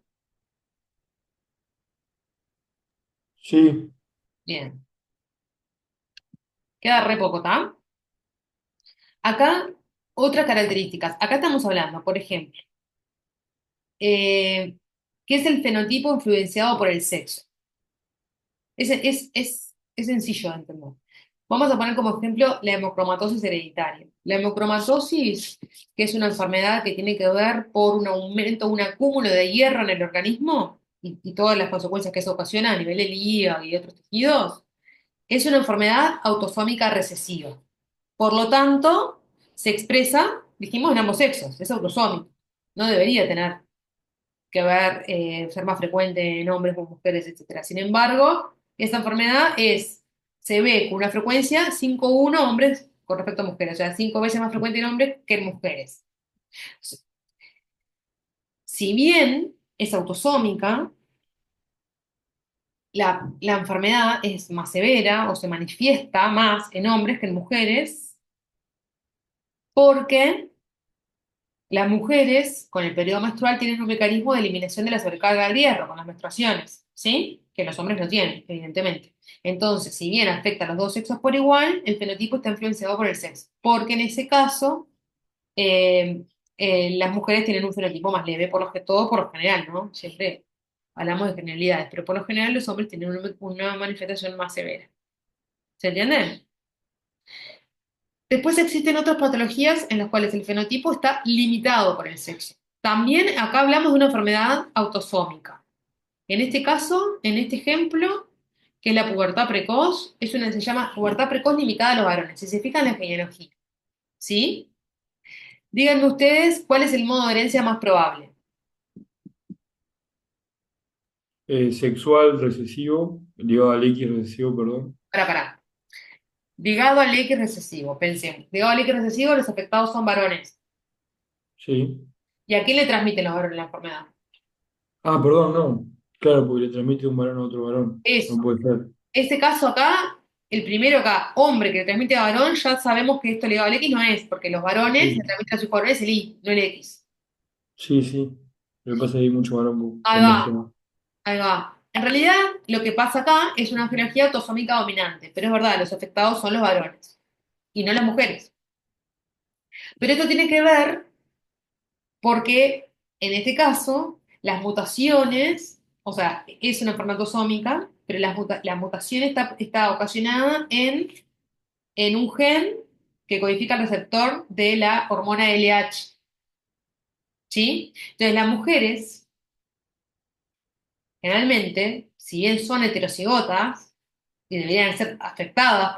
Sí, Bien. Queda re poco, ¿tá? Acá, otras características. Acá estamos hablando, por ejemplo, ¿qué es el fenotipo influenciado por el sexo? Es sencillo de entender. Vamos a poner como ejemplo la hemocromatosis hereditaria. La hemocromatosis, que es una enfermedad que tiene que ver por un aumento, un acúmulo de hierro en el organismo y todas las consecuencias que eso ocasiona a nivel del hígado y otros tejidos, es una enfermedad autosómica recesiva. Por lo tanto, se expresa, dijimos, en ambos sexos, es autosómico. No debería tener que ver, ser más frecuente en hombres o mujeres, etcétera. Sin embargo, esta enfermedad se ve con una frecuencia 5:1 hombres con respecto a mujeres, o sea, 5 veces más frecuente en hombres que en mujeres. Si bien es autosómica, la enfermedad es más severa o se manifiesta más en hombres que en mujeres porque las mujeres con el periodo menstrual tienen un mecanismo de eliminación de la sobrecarga de hierro con las menstruaciones, ¿sí? Que los hombres no tienen, evidentemente. Entonces, si bien afecta a los dos sexos por igual, el fenotipo está influenciado por el sexo, porque en ese caso eh, las mujeres tienen un fenotipo más leve, todo por lo general, ¿no? Siempre hablamos de generalidades, pero por lo general los hombres tienen una manifestación más severa. ¿Se entiende? Después existen otras patologías en las cuales el fenotipo está limitado por el sexo. También acá hablamos de una enfermedad autosómica. En este caso, en este ejemplo, que es la pubertad precoz, se llama pubertad precoz limitada a los varones. Si se fijan en la genealogía, ¿sí? Díganme ustedes cuál es el modo de herencia más probable. sexual recesivo, ligado al X recesivo, perdón. Pará. Ligado al X recesivo, pensemos. Ligado al X recesivo, los afectados son varones. Sí. ¿Y a quién le transmiten los varones la enfermedad? Ah, perdón, no. Claro, porque le transmite de un varón a otro varón. No Eso. puede ser. Este caso acá, el primero acá, hombre que le transmite a varón, ya sabemos que esto ligado al X no es, porque los varones le Sí, transmiten a sus varones el Y, no el X. sí, sí. Lo que pasa es que hay mucho varón Ahí con vos va, temas. ahí va. En realidad, lo que pasa acá es una genealogía autosómica dominante, pero es verdad, los afectados son los varones y no las mujeres. Pero esto tiene que ver porque, en este caso, las mutaciones, o sea, es una enfermedad autosómica, pero la mutación está ocasionada en un gen que codifica el receptor de la hormona LH, ¿sí? Entonces, las mujeres, generalmente, si bien son heterocigotas y deberían ser afectadas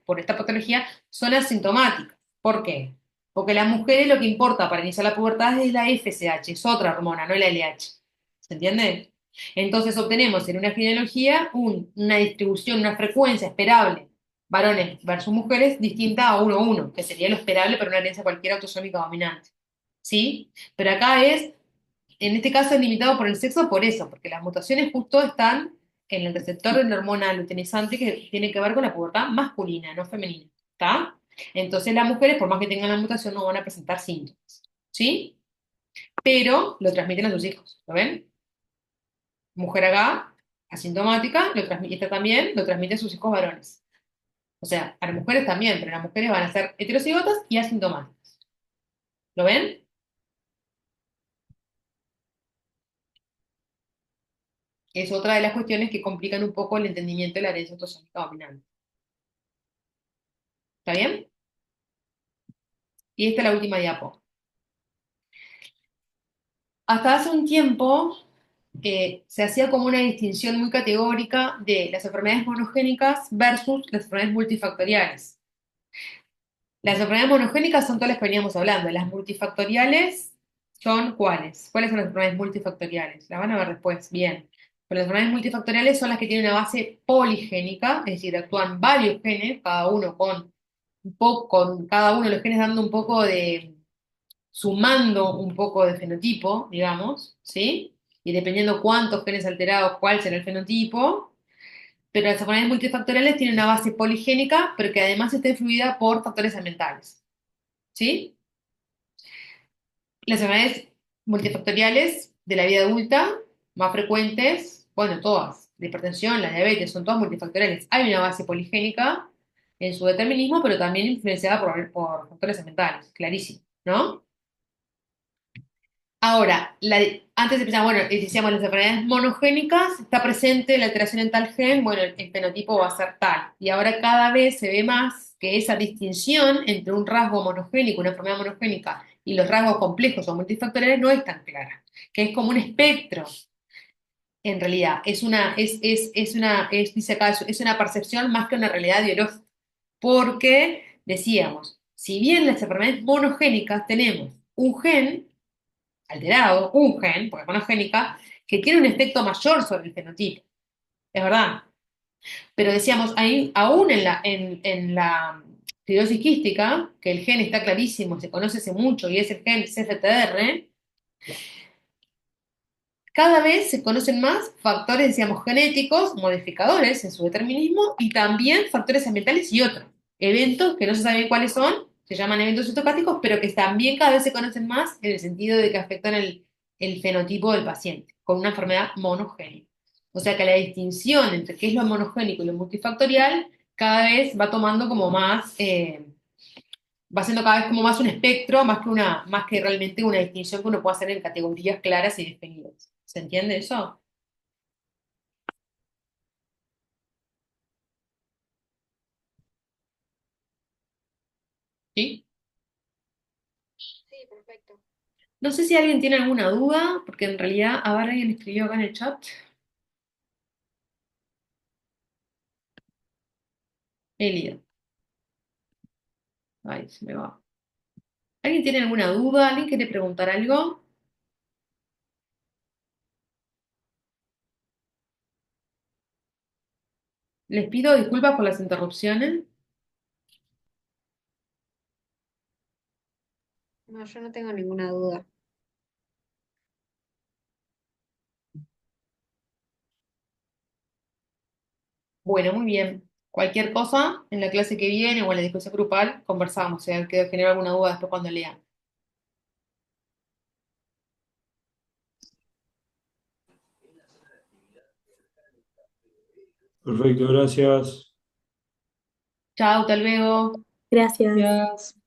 por esta patología, son asintomáticas. ¿Por qué? Porque las mujeres lo que importa para iniciar la pubertad es la FSH, es otra hormona, no la LH. ¿Se entiende? Entonces obtenemos en una genealogía una distribución, una frecuencia esperable, varones versus mujeres, distinta a 1:1, que sería lo esperable para una herencia cualquiera autosómica dominante. ¿sí? Pero acá en este caso es limitado por el sexo por eso, porque las mutaciones justo están en el receptor de la hormona luteinizante que tiene que ver con la pubertad masculina, no femenina, ¿está? Entonces las mujeres, por más que tengan la mutación, no van a presentar síntomas, ¿sí? Pero lo transmiten a sus hijos, ¿lo ven? Mujer acá, asintomática, lo transmite, esta también lo transmite a sus hijos varones. O sea, a las mujeres también, pero las mujeres van a ser heterocigotas y asintomáticas. ¿Lo ven? Es otra de las cuestiones que complican un poco el entendimiento de la herencia autosómica dominante. ¿Está bien? Y esta es la última diapo. Hasta hace un tiempo se hacía como una distinción muy categórica de las enfermedades monogénicas versus las enfermedades multifactoriales. Las enfermedades monogénicas son todas las que veníamos hablando. Las multifactoriales son ¿cuáles? ¿Cuáles son las enfermedades multifactoriales? Las van a ver después, bien. Pero las enfermedades multifactoriales son las que tienen una base poligénica, es decir, actúan varios genes, cada uno con con cada uno de los genes dando un poco de, sumando un poco de fenotipo, digamos, ¿sí? Y dependiendo cuántos genes alterados, cuál será el fenotipo. Pero las enfermedades multifactoriales tienen una base poligénica, pero que además está influida por factores ambientales, ¿sí? Las enfermedades multifactoriales de la vida adulta, más frecuentes, bueno, todas, la hipertensión, la diabetes, son todas multifactoriales. Hay una base poligénica en su determinismo, pero también influenciada por factores ambientales, clarísimo, ¿no? Ahora, antes de empezar, bueno, decíamos las enfermedades monogénicas, está presente la alteración en tal gen, bueno, el fenotipo va a ser tal. Y ahora cada vez se ve más que esa distinción entre un rasgo monogénico, una enfermedad monogénica, y los rasgos complejos o multifactoriales no es tan clara, que es como un espectro, en realidad. Dice acá, es una percepción más que una realidad biológica. Porque, decíamos, si bien las enfermedades monogénicas tenemos un gen, alterado, un gen, porque es monogénica, que tiene un efecto mayor sobre el fenotipo. Es verdad. Pero decíamos, ahí, aún en la tiroides quística, que el gen está clarísimo, se conoce hace mucho y es el gen CFTR, cada vez se conocen más factores, decíamos, genéticos, modificadores en su determinismo y también factores ambientales y otros. Eventos que no se sabe cuáles son, se llaman eventos citocáticos, pero que también cada vez se conocen más en el sentido de que afectan el fenotipo del paciente, con una enfermedad monogénica. O sea que la distinción entre qué es lo monogénico y lo multifactorial cada vez va tomando como más, va siendo cada vez como más un espectro, más que realmente una distinción que uno puede hacer en categorías claras y definidas. ¿Se entiende eso? ¿Sí? Sí, perfecto. No sé si alguien tiene alguna duda, porque en realidad, a ver, alguien escribió acá en el chat. Elida. Ay, se me va. ¿Alguien tiene alguna duda? ¿Alguien quiere preguntar algo? Les pido disculpas por las interrupciones. No, yo no tengo ninguna duda. Bueno, muy bien. Cualquier cosa, en la clase que viene o en la discusión grupal, conversamos. Si alguien que genera alguna duda después cuando lean. Perfecto, gracias. Chao, hasta luego. Gracias. Gracias.